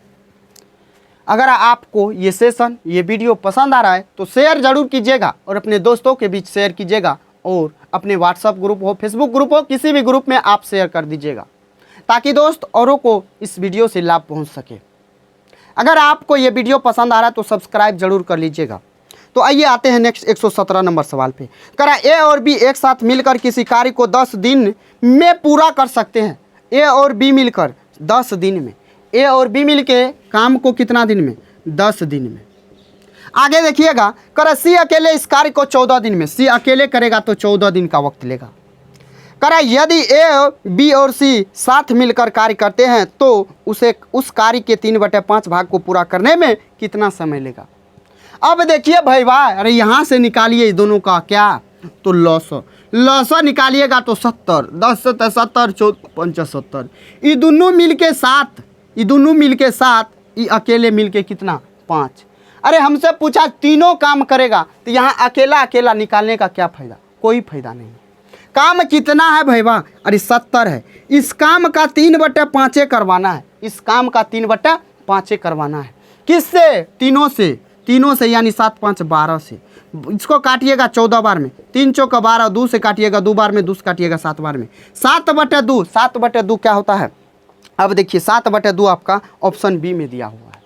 अगर आपको ये सेशन, ये वीडियो पसंद आ रहा है तो शेयर जरूर कीजिएगा और अपने दोस्तों के बीच शेयर कीजिएगा और अपने व्हाट्सएप ग्रुप हो, फेसबुक ग्रुप हो, किसी भी ग्रुप में आप शेयर कर दीजिएगा ताकि दोस्त औरों को इस वीडियो से लाभ पहुंच सके। अगर आपको ये वीडियो पसंद आ रहा है तो सब्सक्राइब जरूर कर लीजिएगा। तो आइए आते हैं नेक्स्ट 117 नंबर सवाल पे। करा ए और बी एक साथ मिलकर किसी कार्य को 10 दिन में पूरा कर सकते हैं। ए और बी मिलकर 10 दिन में, ए और बी मिलके काम को कितना दिन में? 10 दिन में। आगे देखिएगा, करा सी अकेले इस कार्य को 14 दिन में, सी अकेले करेगा तो 14 दिन का वक्त लेगा। करा यदि ए बी और सी साथ मिलकर कार्य करते हैं तो उसे उस कार्य के 3/5 भाग को पूरा करने में कितना समय लेगा? अब देखिए भाई भाई, अरे यहाँ से निकालिए दोनों का क्या? तो लॉसो निकालिएगा तो 70, 10 7 70, 14 5 70। ये दोनों मिलके 7, ये दोनों मिलके 7, ये अकेले मिलके कितना? 5। अरे हमसे पूछा तीनों काम करेगा तो यहाँ अकेला अकेला निकालने का क्या फायदा? कोई फायदा नहीं। काम कितना है भैया? अरे 70 है। इस काम का 3/5 करवाना है। इस काम का 3/5 करवाना है। किससे? तीनों से यानी 7 5 12 से। इसको काटिएगा 14 बार में, 3 चौक 12, 2 से काटिएगा 2 बार में, 2 से काटिएगा 7 बार में। 7/2, 7/2 क्या होता है? अब देखिए 7/2 आपका ऑप्शन बी में दिया हुआ है।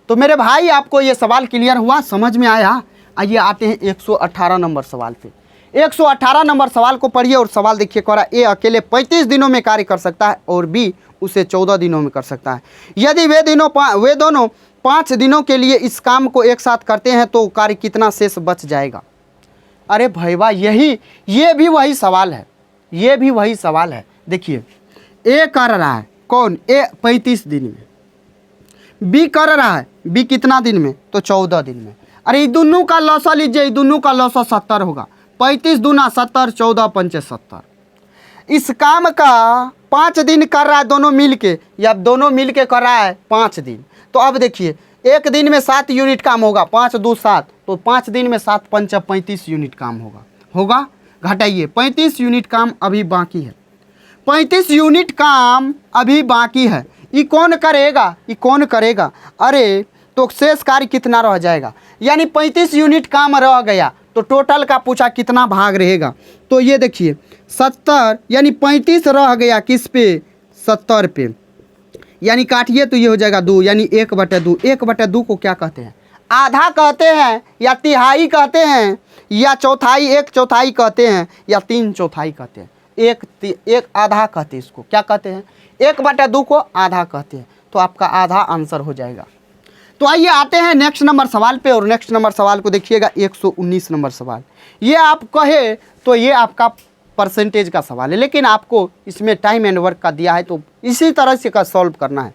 तो मेरे भाई आपको ये सवाल क्लियर हुआ, समझ में आया? आइए आते हैं 118 नंबर सवाल पे। 118 नंबर सवाल को पढ़िए और सवाल देखिए। करा ए अकेले 35 दिनों में कार्य कर सकता है और बी उसे 14 दिनों में कर सकता है। यदि वे दोनों 5 दिनों के लिए इस काम को एक साथ करते हैं तो कार्य कितना शेष बच जाएगा? अरे भैया ये भी वही सवाल है, ये भी वही सवाल है। देखिए ए कर रहा है कौन? ए 35 दिन में। बी कर रहा है, बी कितना दिन में? तो 14 दिन में। अरे ये दोनों का लौसा लीजिए, दोनों का लौसा 70 होगा। 35 दूना 70, 14 पंचे 70। इस काम का 5 दिन कर रहा है दोनों मिल के, या दोनों मिल के कर रहा है 5 दिन। तो अब देखिए एक दिन में 7 यूनिट काम होगा, 5 2 7, तो 5 दिन में 7 पंच 35 यूनिट काम होगा। घटाइए 35 यूनिट काम अभी बाकी है। 35 यूनिट काम अभी बाकी है। ये कौन करेगा? अरे तो शेष कार्य कितना रह जाएगा? यानी 35 यूनिट काम रह गया तो टोटल का पूछा कितना भाग रहेगा? तो ये देखिए 70 यानी 35 रह गया किस पे? 70 पे। यानी काटिए तो ये हो जाएगा 2, यानी 1/2। 1/2 को क्या कहते हैं? आधा कहते हैं, या तिहाई कहते हैं, या चौथाई, 1/4 कहते हैं, या 3/4 कहते हैं। एक आधा कहते हैं। इसको क्या कहते हैं? 1/2 को आधा कहते हैं। तो आपका आधा आंसर हो जाएगा। तो आइए आते हैं नेक्स्ट नंबर सवाल पे और नेक्स्ट नंबर सवाल को देखिएगा 119 नंबर सवाल। ये आप कहे तो ये आपका परसेंटेज का सवाल है, लेकिन आपको इसमें टाइम एंड वर्क का दिया है तो इसी तरह से का सॉल्व करना है।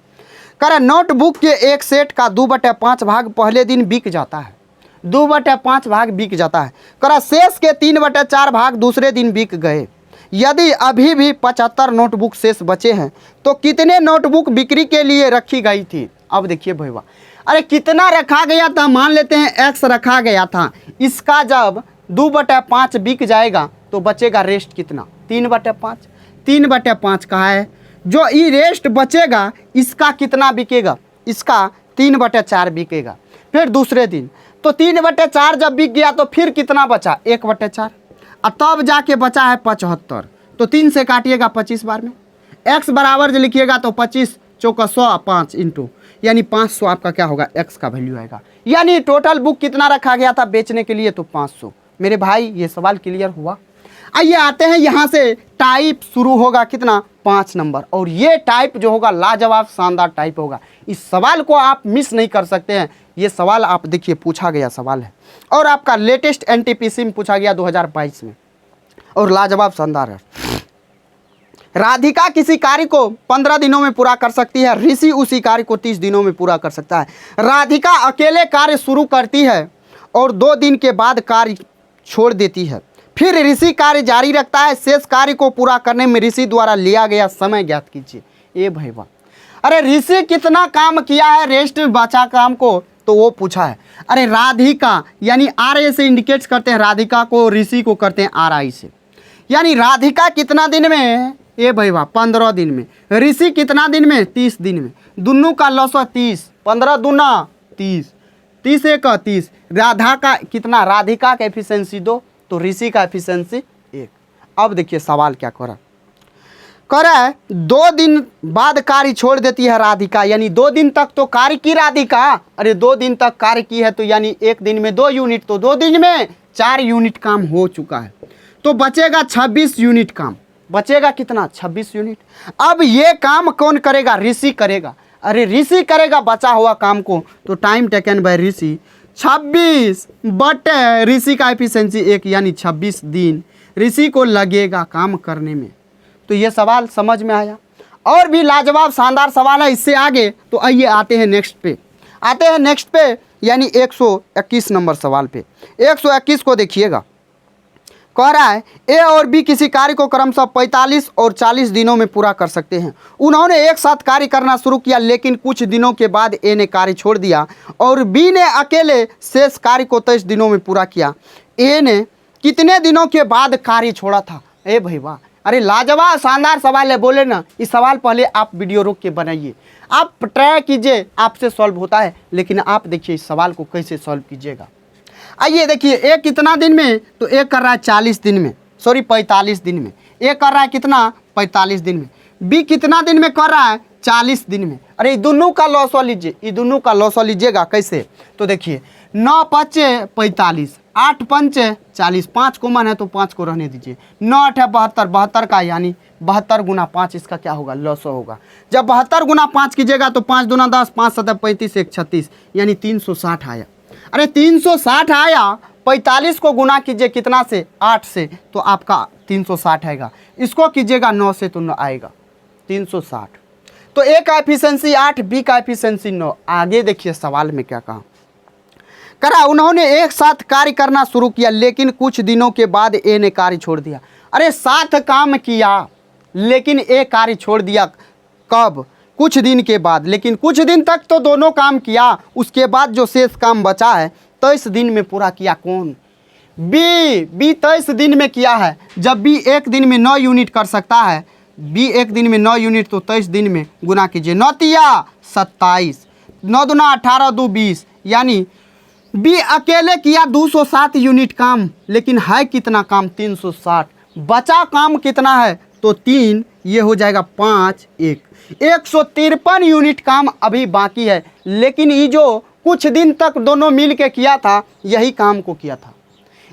करें नोटबुक के एक सेट का 2/5 भाग पहले दिन बिक जाता है। 2/5 भाग बिक जाता है। करा शेष के 3/4 भाग दूसरे दिन बिक गए। यदि अभी भी 75 नोटबुक शेष बचे हैं तो कितने नोटबुक बिक्री के लिए रखी गई थी। अब देखिए भैया, अरे कितना रखा गया था, मान लेते हैं x रखा गया था, इसका जब 2/5 बिक जाएगा तो बचेगा रेस्ट कितना, 3/5। 3/5 कहाँ है, जो ये रेस्ट बचेगा इसका कितना बिकेगा, इसका 3/4 बिकेगा। फिर दूसरे दिन तो 3/4 जब बिक गया तो फिर कितना बचा, 1/4, और तब जाके बचा है 75। तो 3 से काटिएगा 25 बार में, x बराबर जो लिखिएगा तो 25 चौका 100 5 इंटू, यानी 500 आपका क्या होगा, x का वैल्यू आएगा। यानी टोटल बुक कितना रखा गया था बेचने के लिए, तो 500। मेरे भाई ये सवाल क्लियर हुआ। आइए आते हैं यहाँ से, टाइप शुरू होगा कितना, 5 नंबर, और ये टाइप जो होगा लाजवाब शानदार टाइप होगा। इस सवाल को आप मिस नहीं कर सकते हैं। ये सवाल आप देखिए पूछा गया सवाल है, और आपका लेटेस्ट एनटीपीसी में पूछा गया 2022 में, और लाजवाब शानदार है। राधिका किसी कार्य को 15 दिनों में पूरा कर सकती है, ऋषि उसी कार्य को 30 दिनों में पूरा कर सकता है। राधिका अकेले कार्य शुरू करती है और 2 दिन के बाद कार्य छोड़ देती है, फिर ऋषि कार्य जारी रखता है। शेष कार्य को पूरा करने में ऋषि द्वारा लिया गया समय ज्ञात कीजिए। ए भैया, अरे ऋषि कितना काम किया है, रेस्ट बचा काम को, तो वो पूछा है। अरे राधिका यानी RA से इंडिकेट्स करते हैं, राधिका को ऋषि को करते हैं RI से, यानी राधिका कितना दिन में, ए भैया 15 दिन में, ऋषि कितना दिन में, 30 दिन में, दोनों का लॉस 30, 15 दूना 30, 30 एक 30। राधा का कितना, राधिका का एफिशिएंसी 2, तो ऋषि का एफिशिएंसी 1। अब देखिए सवाल क्या कर रहा है, 2 दिन बाद कार्य छोड़ देती है राधिका, यानी 2 दिन तक तो कार्य की राधिका, अरे 2 दिन तक कार्य की है तो यानी 1 दिन में 2 यूनिट, तो 2 दिन में 4 यूनिट काम हो चुका है, तो बचेगा 26 यूनिट काम, बचेगा कितना, 26 यूनिट। अब ये काम कौन करेगा, ऋषि करेगा। अरे ऋषि करेगा बचा हुआ काम को, तो time taken by Rishi 26 but Rishi का एफिशिएंसी 1, यानी 26 दिन ऋषि को लगेगा काम करने में। तो ये सवाल समझ में आया, और भी लाजवाब शानदार सवाल है इससे आगे। तो आइए आते हैं नेक्स्ट पे, यानी 121 नंबर सवाल पे। 121 को देखिएगा, कह रहा है ए और बी किसी कार्य को क्रमशः 45 और 40 दिनों में पूरा कर सकते हैं। उन्होंने एक साथ कार्य करना शुरू किया, लेकिन कुछ दिनों के बाद ए ने कार्य छोड़ दिया और बी ने अकेले शेष कार्य को 23 दिनों में पूरा किया। ए ने कितने दिनों के बाद कार्य छोड़ा था। ए भैया, अरे लाजवाब शानदार सवाल है, बोले ना। इस सवाल पहले आप वीडियो रोक के बनाइए, आप ट्राई कीजिए, आपसे सॉल्व होता है, लेकिन आप देखिए इस सवाल को कैसे सॉल्व कीजिएगा। आइए देखिए, ए कितना दिन में, तो ए कर रहा है 40 दिन में, सॉरी 45 दिन में। ए कर रहा है कितना, 45 दिन में। बी कितना दिन में कर रहा है, 40 दिन में। अरे दोनों का लॉस लीजिए, ये दोनों का लॉस लीजिएगा कैसे, तो देखिए 9 5 45, 8 5 40, 5 कॉमन है तो 5 को रहने दीजिए। 9 8 72, 72 का यानी 72 गुना 5 इसका क्या होगा, लॉस होगा। जब 72 गुना 5 कीजिएगा तो 5 दूना 10, 5 7 35, 1 36, यानी 360 आया। अरे 360 आया, 45 को गुना कीजिए कितना से, 8 से, तो आपका 360 आएगा। इसको कीजिएगा 9 से तो 9 आएगा 360। तो ए का एफिशिएंसी 8, बी का एफिशिएंसी 9। आगे देखिए सवाल में क्या कहा, उन्होंने एक साथ कार्य करना शुरू किया, लेकिन कुछ दिनों के बाद ए ने कार्य छोड़ दिया। अरे साथ काम किया लेकिन ए कार्य छोड़ दिया, कब, कुछ दिन के बाद, लेकिन कुछ दिन तक तो दोनों काम किया, उसके बाद जो शेष काम बचा है 23 दिन में पूरा किया। कौन, बी 23 दिन में किया है। जब बी 1 दिन में 9 यूनिट कर सकता है, बी 1 दिन में 9 यूनिट, तो 23 दिन में गुना कीजिए, 9 तिया 27, 9 दूना 18 2 20, यानी बी अकेले किया 207 यूनिट काम, लेकिन है कितना काम, 360। बचा काम कितना है, तो 3, ये हो जाएगा 5 1, 153 यूनिट काम अभी बाकी है। लेकिन ये जो कुछ दिन तक दोनों मिल के किया था, यही काम को किया था,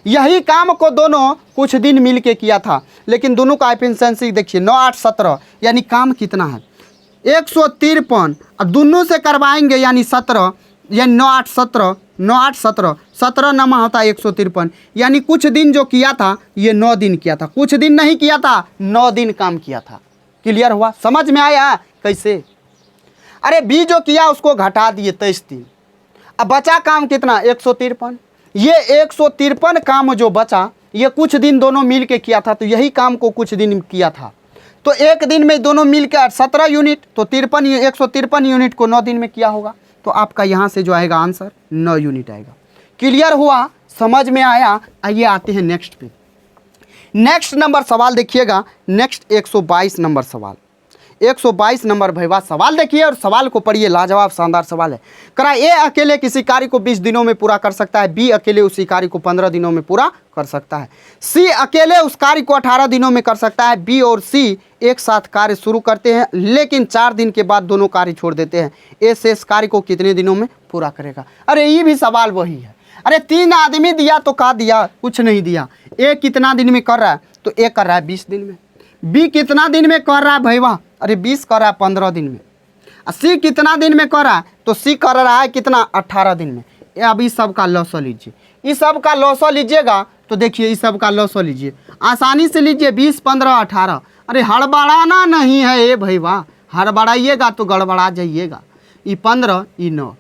यही काम को दोनों कुछ दिन मिल के किया था। लेकिन दोनों का एफिशिएंसी देखिए 9 8 17, यानी काम कितना है 153, और दोनों से करवाएंगे यानी 17, यानी 9 8 17, 9 8 17, 17 नमा होता है 153, यानी कुछ दिन जो किया था ये 9 दिन किया था, कुछ दिन नहीं किया था, 9 दिन काम किया था। क्लियर हुआ, समझ में आया कैसे। अरे बी जो किया उसको घटा दिए 23 दिन, अब बचा काम कितना 153। ये 153 काम जो बचा ये कुछ दिन दोनों मिल के किया था, तो यही काम को कुछ दिन किया था, तो एक दिन में दोनों मिल के 17 यूनिट, तो 153 यूनिट को 9 दिन में किया होगा। तो आपका यहाँ से जो आएगा आंसर 9 यूनिट आएगा। क्लियर हुआ, समझ में आया। आइए आते हैं नेक्स्ट पे। नेक्स्ट नंबर सवाल देखिएगा, नेक्स्ट 122 नंबर सवाल। 122 नंबर भैया सवाल देखिए और सवाल को पढ़िए, लाजवाब शानदार सवाल है। करा ए अकेले किसी कार्य को 20 दिनों में पूरा कर सकता है, बी अकेले उसी कार्य को 15 दिनों में पूरा कर सकता है, सी अकेले उस कार्य को 18 दिनों में कर सकता है, बी और सी एक साथ कार्य शुरू करते हैं लेकिन 4 दिन के बाद दोनों कार्य छोड़ देते हैं, ए शेष कार्य को कितने दिनों में पूरा करेगा। अरे ये भी सवाल वही है। अरे 3 आदमी दिया तो कहा दिया, कुछ नहीं दिया। ए कितना दिन में कर रहा है, तो ए कर रहा है 20 दिन में। बी कितना दिन में कर रहा है भैया, अरे 20 कर रहा है 15 दिन में। सी कितना दिन में कर रहा है, तो सी कर रहा है कितना, 18 दिन में। अब इस सब का लॉस लीजिए, इस सब का लॉस लीजिएगा तो देखिए इस सब का लॉस लीजिए, आसानी से लीजिए 20, 15, 18। अरे हड़बड़ाना नहीं है ए भैया, हड़बड़ाइएगा तो गड़बड़ा जाइएगा। ये 15, ये 9।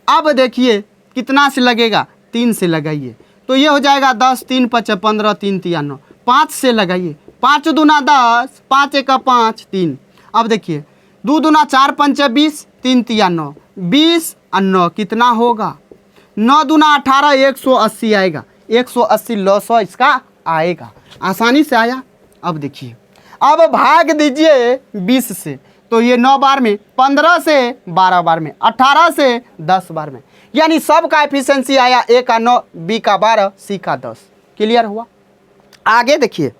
अब देखिए कितना से लगेगा, 3 से लगाइए तो ये हो जाएगा 10, 3 5 15, 3 3 9। 5 से लगाइए, 5 दूना 10, 5 1 5, 3। अब देखिए 2 दूना 4 5 20, 3 3 9, 20 और 9 कितना होगा, 9 दूना 18, 180 आएगा। 180 लॉस इसका आएगा। आसानी से आया। अब देखिए, अब भाग दीजिए 20 से, तो ये 9 बार में, 15 से 12 बार में, 18 से 10 बार में, यानी सब का एफिशिएंसी आया। ए का 9, बी का 12, सी का 10। क्लियर हुआ। आगे देखिए,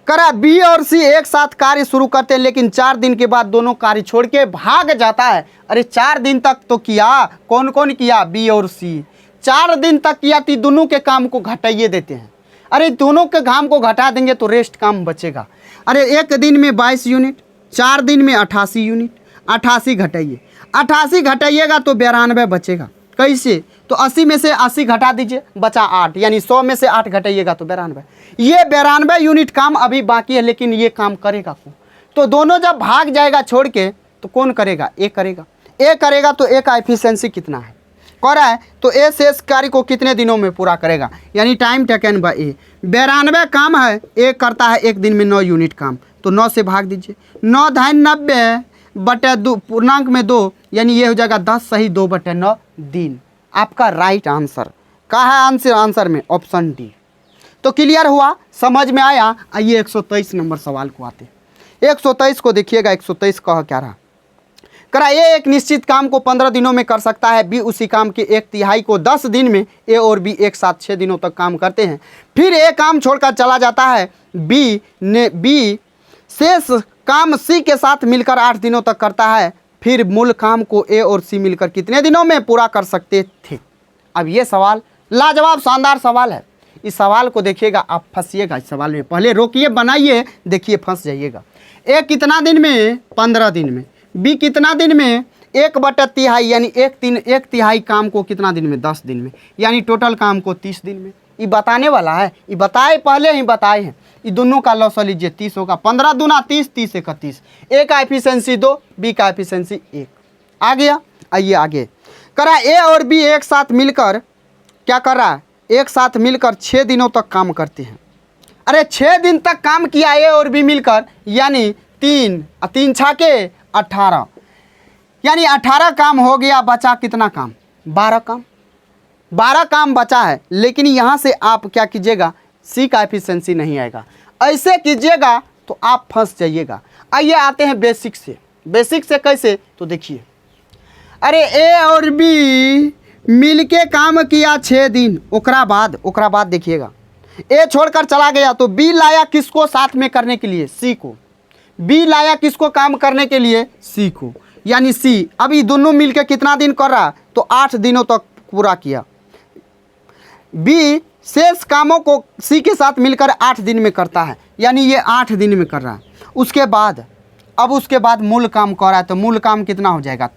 करा बी और सी एक साथ कार्य शुरू करते हैं लेकिन 4 दिन के बाद दोनों कार्य छोड़ के भाग जाता है। अरे 4 दिन तक तो किया, कौन कौन किया, बी और सी 4 दिन तक किया, तो दोनों के काम को घटाइए देते हैं। अरे दोनों के काम को घटा देंगे तो रेस्ट काम बचेगा। अरे एक दिन में 22 यूनिट, 4 दिन में 88 यूनिट, 88 घटाइए, 88 घटाइएगा तो 92 बचेगा। कैसे, तो 80 में से 80 घटा दीजिए, बचा 8, यानी 100 में से 8 घटाइएगा तो 92। ये 92 यूनिट काम अभी बाकी है लेकिन ये काम करेगा कौन, तो दोनों जब भाग जाएगा छोड़ के तो कौन करेगा, ए करेगा। ए करेगा तो ए का एफिशिएंसी कितना है, कह रहा है तो ए शेष कार्य को कितने दिनों में पूरा करेगा, यानी टाइम टेकन बाय ए। 92 काम है, ए करता है एक दिन में 9 यूनिट काम, तो 9 से भाग दीजिए, 9 धाई 90 बटे 2 पूर्णांक में 2, यानी ये हो जाएगा 10 सही 2 बटे 9 दिन। आपका राइट आंसर क्या है, आंसर में ऑप्शन डी। तो क्लियर हुआ, समझ में आया। आइए 123 नंबर सवाल को आते हैं। 123 को देखिएगा, 123 कह क्या रहा, करा ए एक निश्चित काम को 15 दिनों में कर सकता है, बी उसी काम के 1/3 को 10 दिन में, ए और बी एक साथ 6 दिनों तक काम करते हैं, फिर ए काम छोड़कर चला जाता है, बी शेष काम सी के साथ मिलकर 8 दिनों तक करता है, फिर मूल काम को ए और सी मिलकर कितने दिनों में पूरा कर सकते थे। अब ये सवाल लाजवाब शानदार सवाल है। इस सवाल को देखिएगा, आप फंसिएगा इस सवाल में, पहले रोकिए बनाइए, देखिए फंस जाइएगा। ए कितना दिन में, 15 दिन में, बी कितना दिन में, 1/3 यानी 1/3 काम को कितना दिन में, 10 दिन में, यानी टोटल काम को 30 दिन में। ये बताने वाला है, ये बताए पहले ही बताए हैं। ये दोनों का लॉस लीजिए, 30 होगा, 15 दूना 30, 30 1 31, ए का एफिशिएंसी 2, बी का एफिशिएंसी 1 आ गया। आइए आगे, करा ए और बी एक साथ मिलकर क्या कर रहा है, एक साथ मिलकर 6 दिनों तक काम करते हैं। अरे 6 दिन तक काम किया ए और बी मिलकर, यानी 3 3 छाके 18, यानी 18 काम हो गया, बचा कितना काम, 12 काम। 12 काम बचा है, लेकिन यहाँ से आप क्या कीजिएगा, सी का एफिशिएंसी नहीं आएगा। ऐसे कीजिएगा तो आप फंस जाइएगा। आइए आते हैं बेसिक से। बेसिक से कैसे, तो देखिए, अरे ए और बी मिलके काम किया 6 दिन, ओकरा बाद देखिएगा ए छोड़कर चला गया, तो बी लाया किसको साथ में करने के लिए, सी को। बी लाया किसको काम करने के लिए, सी को, यानी सी। अभी दोनों मिलके कितना दिन कर रहा, तो 8 दिनों तक पूरा किया। बी शेष कामों को सी के साथ मिलकर 8 दिन में करता है, यानी ये 8 दिन में कर रहा है। उसके बाद मूल काम कर रहा है, तो मूल काम कितना हो जाएगा,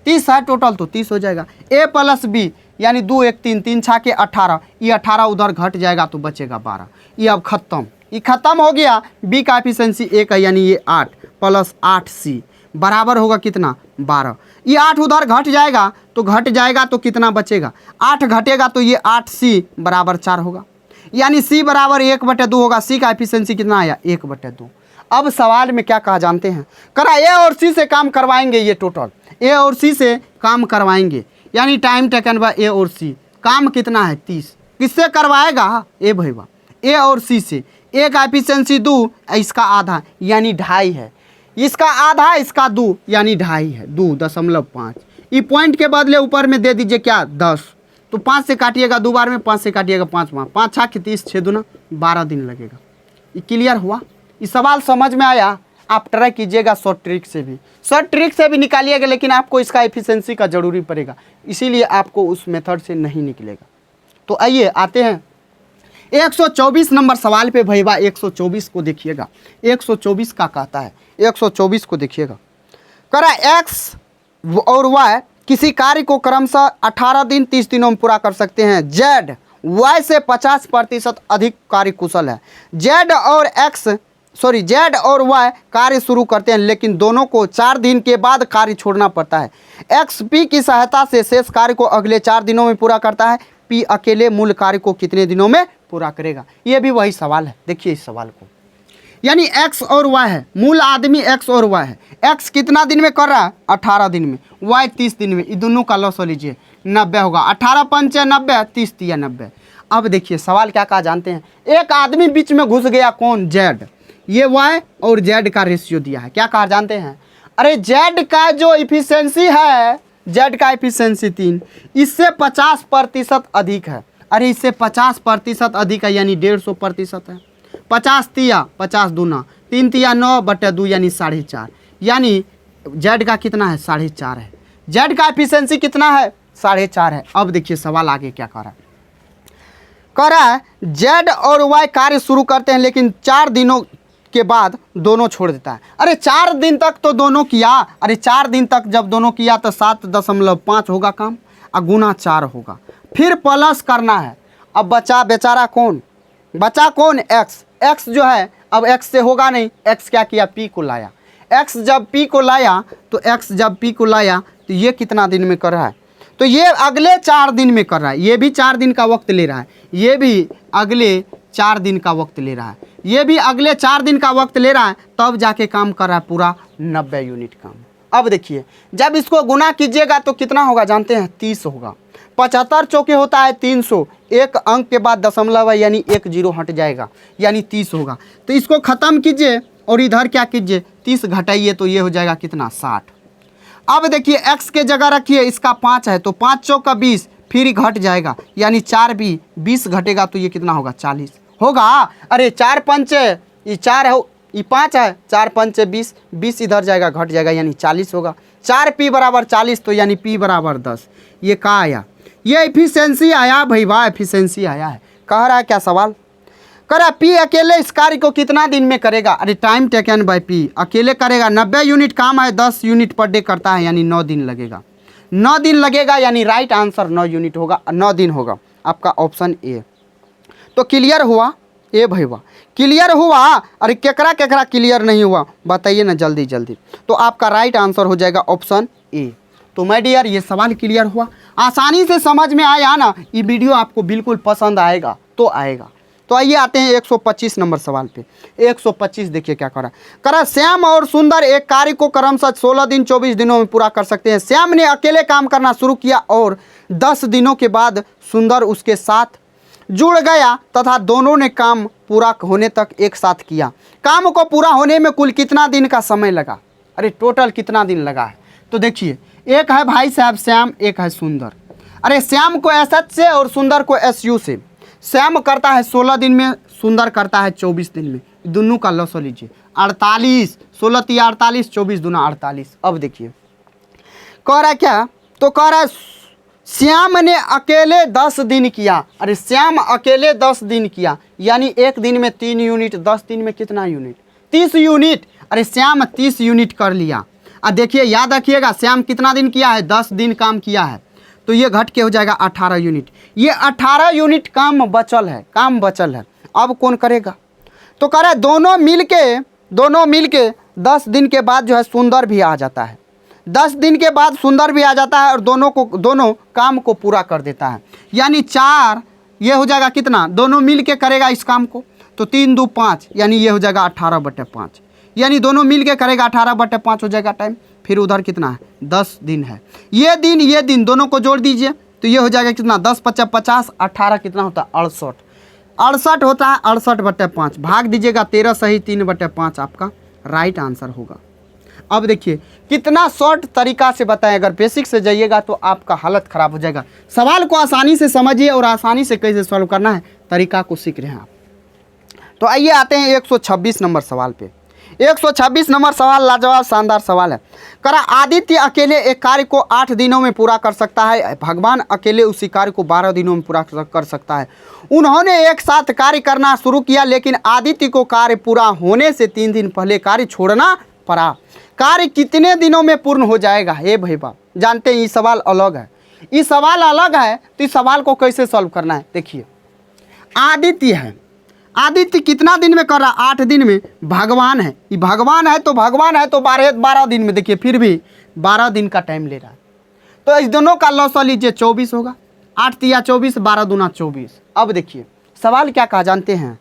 30 है टोटल, तो 30 हो जाएगा। ए प्लस बी यानी 2 1 3, 3 छाके 18, ये 18 उधर घट जाएगा तो बचेगा 12। ये अब खत्म, ये खत्म हो गया। बी का एफिशिएंसी 1 है, यानी ये 8 प्लस 8 सी बराबर होगा कितना, 12। ये 8 उधर घट जाएगा तो कितना बचेगा, 8 घटेगा तो ये 8 सी बराबर 4 होगा। यानी C बराबर 1/2 होगा। C का एफिशिएंसी कितना आया 1/2। अब सवाल में क्या कहा जानते हैं, करा A और C से काम करवाएंगे, ये टोटल A और C से काम करवाएंगे, यानी टाइम टेकन बाय A और C, काम कितना है 30। किससे करवाएगा ए भैया, A और C से। A का एफिशिएंसी 2, इसका आधा यानी 2.5 है, इसका आधा इसका 2 यानी 2.5 है, 2.5। ये पॉइंट के बदले ऊपर में दे दीजिए क्या 10, तो 5 से काटिएगा 2 बार में, 5 से काटिएगा 5 बार, 5 6 30, 6 दूना 12 दिन लगेगा। ये क्लियर हुआ, ये सवाल समझ में आया। आप ट्राई कीजिएगा शॉर्ट ट्रिक से भी, शॉर्ट ट्रिक से भी निकालिएगा, लेकिन आपको इसका एफिशिएंसी का ज़रूरी पड़ेगा, इसीलिए आपको उस मेथड से नहीं निकलेगा। तो आइए आते हैं 124 नंबर सवाल पे भैया। 124 को देखिएगा, 124 का कहता है, 124 को देखिएगा। करा एक्स और वाई किसी कार्य को क्रमशः 18 दिन 30 दिनों में पूरा कर सकते हैं। जेड वाई से 50% अधिक कार्य कुशल है। जेड और वाई कार्य शुरू करते हैं, लेकिन दोनों को 4 दिन के बाद कार्य छोड़ना पड़ता है। एक्स पी की सहायता से शेष कार्य को अगले 4 दिनों में पूरा करता है। पी अकेले मूल कार्य को कितने दिनों में पूरा करेगा। ये भी वही सवाल है, देखिए इस सवाल को, यानी एक्स और वाई है, मूल आदमी एक्स और वाई है। एक्स कितना दिन में कर रहा है 18 दिन में, वाई 30 दिन में, ये दोनों का लॉस लीजिए 90 होगा। 18 पंचे 90, 30 तिया 90। अब देखिए सवाल क्या कहा जानते हैं, एक आदमी बीच में घुस गया, कौन जेड, ये वाई और जेड का रेशियो दिया है, क्या कहा जानते हैं, अरे जेड का जो इफिशियंसी है, जेड का इफिशियंसी 3, इससे 50% अधिक है। अरे इससे 50% अधिक है, यानी 150% है। 50 तिया 50 दूना, 3 तिया 9/2 यानी 4.5, यानी जेड का कितना है 4.5 है। जेड का एफिशिएंसी कितना है 4.5 है। अब देखिए सवाल आगे क्या कह रहा है, कह रहा है जेड और वाई कार्य शुरू करते हैं, लेकिन 4 दिनों के बाद दोनों छोड़ देता है। अरे 4 दिन तक तो दोनों किया, अरे 4 दिन तक जब दोनों किया तो 7.5 होगा काम, और गुना 4 होगा, फिर प्लस करना है। अब बचा बेचारा कौन, बचा कौन एक्स। एक्स जो है अब एक्स से होगा नहीं, एक्स क्या किया पी को लाया। एक्स जब पी को लाया तो ये कितना दिन में कर रहा है, तो ये अगले 4 दिन में कर रहा है। ये भी 4 दिन का वक्त ले रहा है, ये भी अगले 4 दिन का वक्त ले रहा है, ये भी अगले 4 दिन का वक्त ले रहा है, तब जाके काम कर रहा है पूरा 90 यूनिट काम। अब देखिए जब इसको गुना कीजिएगा तो कितना होगा जानते हैं 30 होगा। 75 चौके होता है 300, एक अंक के बाद दशमलव है, यानी 1 0 हट जाएगा, यानी 30 होगा। तो इसको ख़त्म कीजिए और इधर क्या कीजिए 30 घटाइए, तो ये हो जाएगा कितना 60। अब देखिए x के जगह रखिए, इसका 5 है तो 5 चौका 20, फिर घट जाएगा, यानी 4 भी 20 घटेगा तो ये कितना होगा 40 होगा। अरे 4 पंचे ये 4 है, ये 5 है, 4 पंचे 20, 20 इधर जाएगा घट जाएगा, यानी 40 होगा। 4p बराबर 40, तो यानी p बराबर 10। ये कहाँ आया, ये एफिशिएंसी आया भैया, एफिशिएंसी आया है। कह रहा है क्या सवाल, कह रहा पी अकेले इस कार्य को कितना दिन में करेगा। अरे टाइम टेकन बाय पी, अकेले करेगा 90 यूनिट काम है, 10 यूनिट पर डे करता है, यानी 9 दिन लगेगा। 9 दिन लगेगा, यानी राइट आंसर 9 यूनिट होगा, 9 दिन होगा आपका ऑप्शन ए। तो क्लियर हुआ ए भैया, क्लियर हुआ। अरे केकरा केकरा क्लियर नहीं हुआ बताइए ना जल्दी जल्दी, तो आपका राइट आंसर हो जाएगा ऑप्शन ए। तो माय डियर ये सवाल क्लियर हुआ, आसानी से समझ में आया ना, ये वीडियो आपको बिल्कुल पसंद आएगा तो आएगा। तो आइए आते हैं 125 नंबर सवाल पे। 125 देखिए क्या करा श्याम और सुंदर एक कार्य को क्रमशः 16 दिन 24 दिनों में पूरा कर सकते हैं। श्याम ने अकेले काम करना शुरू किया और 10 दिनों के बाद सुंदर उसके साथ जुड़ गया तथा दोनों ने काम पूरा होने तक एक साथ किया। काम को पूरा होने में कुल कितना दिन का समय लगा, अरे टोटल कितना दिन लगा है। तो देखिए एक है भाई साहब श्याम, एक है सुंदर। अरे श्याम को एसएच से और सुंदर को एसयू से। श्याम करता है 16 दिन में, सुंदर करता है 24 दिन में, दोनों का लॉस लीजिए 48, 16 तिया 48, 24 दूना 48। अब देखिए कह रहा है क्या, तो कह रहा है श्याम ने अकेले 10 दिन किया। अरे श्याम अकेले 10 दिन किया, यानी एक दिन में 3 यूनिट, 10 दिन में कितना यूनिट 30 यूनिट। अरे श्याम 30 यूनिट कर लिया। अब देखिए याद रखिएगा श्याम कितना दिन किया है 10 दिन काम किया है, तो ये घट के हो जाएगा 18 यूनिट। ये 18 यूनिट काम बचल है, अब कौन करेगा। तो कह रहा है दोनों मिल के 10 दिन के बाद जो है सुंदर भी आ जाता है, 10 दिन के बाद सुंदर भी आ जाता है और दोनों काम को पूरा कर देता है। यानी 4 ये हो जाएगा कितना, दोनों मिल के करेगा इस काम को, तो 3 2 5 यानी ये हो जाएगा 18/5, यानी दोनों मिल के करेगा 18/5 हो जाएगा टाइम। फिर उधर कितना है, 10 दिन है, ये दिन दोनों को जोड़ दीजिए तो ये हो जाएगा कितना, 10 × 5 = 50, 18 कितना होता है 68, 68 होता है, 68/5 भाग दीजिएगा 13 सही 3/5 आपका राइट आंसर होगा। अब देखिए कितना शॉर्ट तरीका से बताएं, अगर बेसिक से जाइएगा तो आपका हालत ख़राब हो जाएगा। सवाल को आसानी से समझिए और आसानी से कैसे सॉल्व करना है तरीका को सीख रहे हैं आप। तो आइए आते हैं 126 नंबर सवाल पे। 126 नंबर सवाल लाजवाब शानदार सवाल है। करा आदित्य अकेले एक कार्य को 8 दिनों में पूरा कर सकता है, भगवान अकेले उसी कार्य को 12 दिनों में पूरा कर सकता है। उन्होंने एक साथ कार्य करना शुरू किया, लेकिन आदित्य को कार्य पूरा होने से 3 दिन पहले कार्य छोड़ना पड़ा। कार्य कितने दिनों में पूर्ण हो जाएगा? हे भैया जानते हैं ये सवाल अलग है, ये सवाल अलग है, तो इस सवाल को कैसे सॉल्व करना है देखिए। आदित्य है, आदित्य कितना दिन में कर रहा, 8 दिन में। भगवान है, ये भगवान है तो 12 दिन में, देखिए फिर भी 12 दिन का टाइम ले रहा है। तो इस दोनों का लॉस लीजिए 24 होगा, 8 × 24 12 दूना 24। अब देखिए सवाल क्या कहा जानते हैं,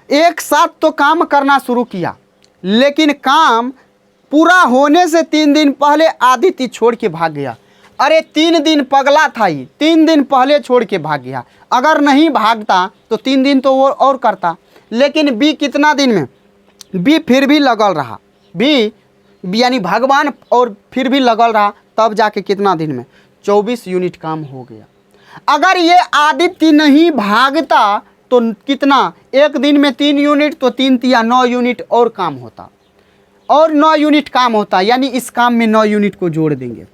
एक साथ तो काम करना शुरू किया, लेकिन काम पूरा होने से 3 दिन पहले आदित्य छोड़ के भाग गया। अरे 3 दिन पगला था ये, 3 दिन पहले छोड़ के भाग गया। अगर नहीं भागता तो 3 दिन तो वो और करता, लेकिन बी कितना दिन में, बी फिर भी लगल रहा, बी यानी भगवान और फिर भी लगल रहा, तब जाके कितना दिन में 24 यूनिट काम हो गया। अगर ये आदित्य नहीं भागता तो कितना, एक दिन में 3 यूनिट, तो 3 × 9 यूनिट और काम होता, और 9 यूनिट काम होता, यानी इस काम में 9 यूनिट को जोड़ देंगे,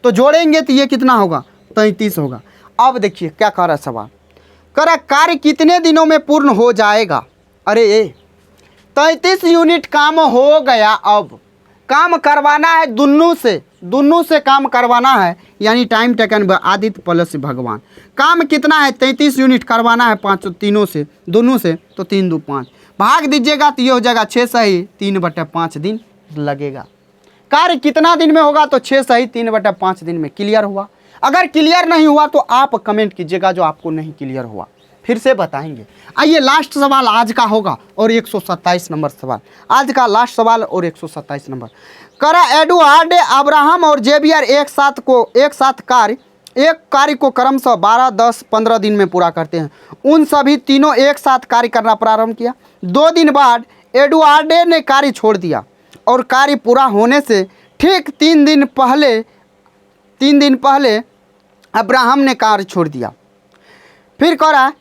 तो जोड़ेंगे तो ये कितना होगा 33 होगा। अब देखिए क्या कह रहा है सवाल, कह रहा कार्य कितने दिनों में पूर्ण हो जाएगा। अरे ये 33 यूनिट काम हो गया, अब काम करवाना है दुनू से काम करवाना है, यानी टाइम टेकन आदित्य प्लस भगवान। काम कितना है 33 यूनिट करवाना है, 5 तीनों से, दोनों से, तो 3 2 5 भाग दीजिएगा तो ये हो जाएगा 6 सही 3/5 दिन लगेगा। कार्य कितना दिन में होगा, तो 6 सही 3/5 दिन में। क्लियर हुआ? अगर क्लियर नहीं हुआ तो आप कमेंट कीजिएगा, जो आपको नहीं क्लियर हुआ फिर से बताएंगे। आइए लास्ट सवाल आज का होगा, और 127 नंबर सवाल आज का लास्ट सवाल, और 127 नंबर। करा एडवर्ड अब्राहम और जेवियर एक साथ एक कार्य को क्रमशः 12 10 15 दिन में पूरा करते हैं। उन सभी तीनों एक साथ कार्य करना प्रारंभ किया। 2 दिन बाद एडवर्ड ने कार्य छोड़ दिया, और कार्य पूरा होने से ठीक 3 दिन पहले अब्राहम ने कार्य छोड़ दिया। फिर कह रहा है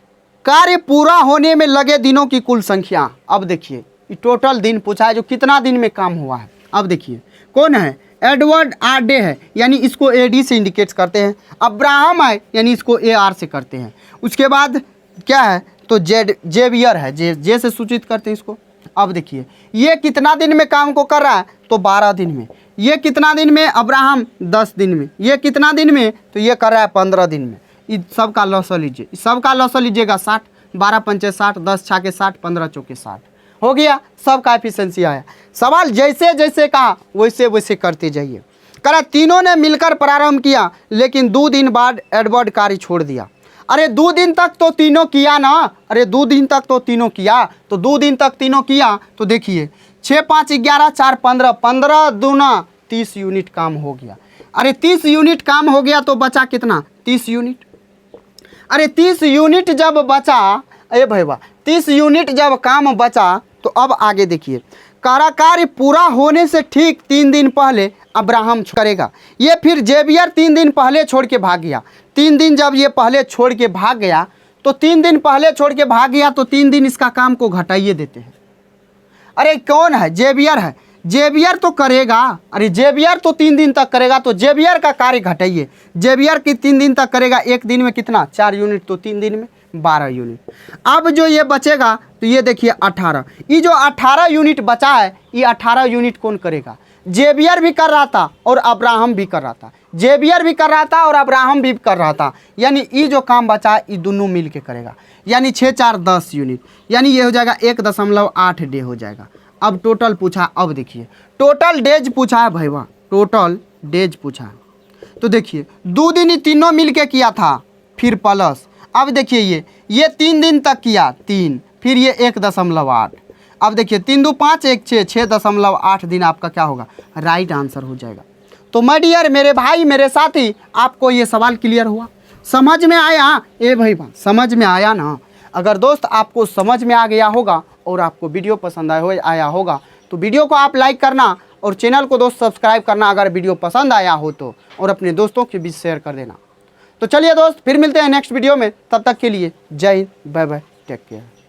कार्य पूरा होने में लगे दिनों की कुल संख्या। अब देखिए टोटल दिन पूछा है, जो कितना दिन में काम हुआ है। अब देखिए कौन है, एडवर्ड आर-डे है, यानी इसको AD से इंडिकेट करते हैं। अब्राहम है, यानी इसको AR से करते हैं। उसके बाद क्या है, तो जेवियर है, जे से सूचित करते हैं इसको। अब देखिए ये कितना दिन में काम को कर रहा है, तो 12 दिन में। ये कितना दिन में, अब्राहम 10 दिन में। ये कितना दिन में, तो ये कर रहा है 15 दिन में। इस सब का लॉस लीजिए, सब का लॉस लीजिएगा 60, 12 × 5 = 60, 10 × 6 = 60, 15 × 4 = 60 हो गया। सबका एफिशिएंसी आया। सवाल जैसे जैसे कहा वैसे वैसे करते जाइए। करा तीनों ने मिलकर प्रारंभ किया, लेकिन 2 दिन बाद एडवर्ड कार्य छोड़ दिया। अरे 2 दिन तक तो तीनों किया ना, अरे 2 दिन तक तो तीनों किया, तो 2 दिन तक तीनों किया, तो देखिए 6 5 11 4 15, 15 दूना 30 यूनिट काम हो गया। अरे 30 यूनिट काम हो गया तो बचा कितना, 30 यूनिट। अरे 30 यूनिट जब बचा, अरे भैया 30 यूनिट जब काम बचा, तो अब आगे देखिए कार्य पूरा होने से ठीक 3 दिन पहले अब्राहम करेगा। ये फिर जेवियर 3 दिन पहले छोड़ के भाग गया। 3 दिन जब ये पहले छोड़ के भाग गया, तो 3 दिन पहले छोड़ के भाग गया, तो 3 दिन इसका काम को घटाइए देते हैं। अरे कौन है, जेवियर है, जेवियर तो करेगा। अरे जेवियर तो 3 दिन तक करेगा, तो जेवियर का कार्य घटाइए। जेवियर की 3 दिन तक करेगा, एक दिन में कितना 4 यूनिट, तो 3 दिन में 12 यूनिट। अब जो ये बचेगा, तो ये देखिए 18। ये जो 18 यूनिट बचा है, ये 18 यूनिट कौन करेगा, जेवियर भी कर रहा था और अब्राहम भी कर रहा था। जेवियर भी कर रहा था और अब्राहम भी कर रहा था, यानी ये जो काम बचा ये दोनों मिल के करेगा। यानी 6 4 10 यूनिट, यानी ये हो जाएगा 1.8 डे हो जाएगा। अब टोटल पूछा, अब देखिए टोटल डेज पूछा है भैया, टोटल डेज पूछा है। तो देखिए 2 दिन ही तीनों मिल के किया था, फिर प्लस अब देखिए ये 3 दिन तक किया 3, फिर ये 1.8। अब देखिए 3 2 5 1 6, 6.8 दिन आपका क्या होगा, राइट आंसर हो जाएगा। तो माय डियर मेरे भाई मेरे साथी, आपको ये सवाल क्लियर हुआ, समझ में आया? ए भाई बा समझ में आया ना? अगर दोस्त आपको समझ में आ गया होगा और आपको वीडियो पसंद आया होगा तो वीडियो को आप लाइक करना और चैनल को दोस्त सब्सक्राइब करना अगर वीडियो पसंद आया हो तो, और अपने दोस्तों के बीच शेयर कर देना। तो चलिए दोस्त फिर मिलते हैं नेक्स्ट वीडियो में, तब तक के लिए जय हिंद, बाय बाय, टेक केयर।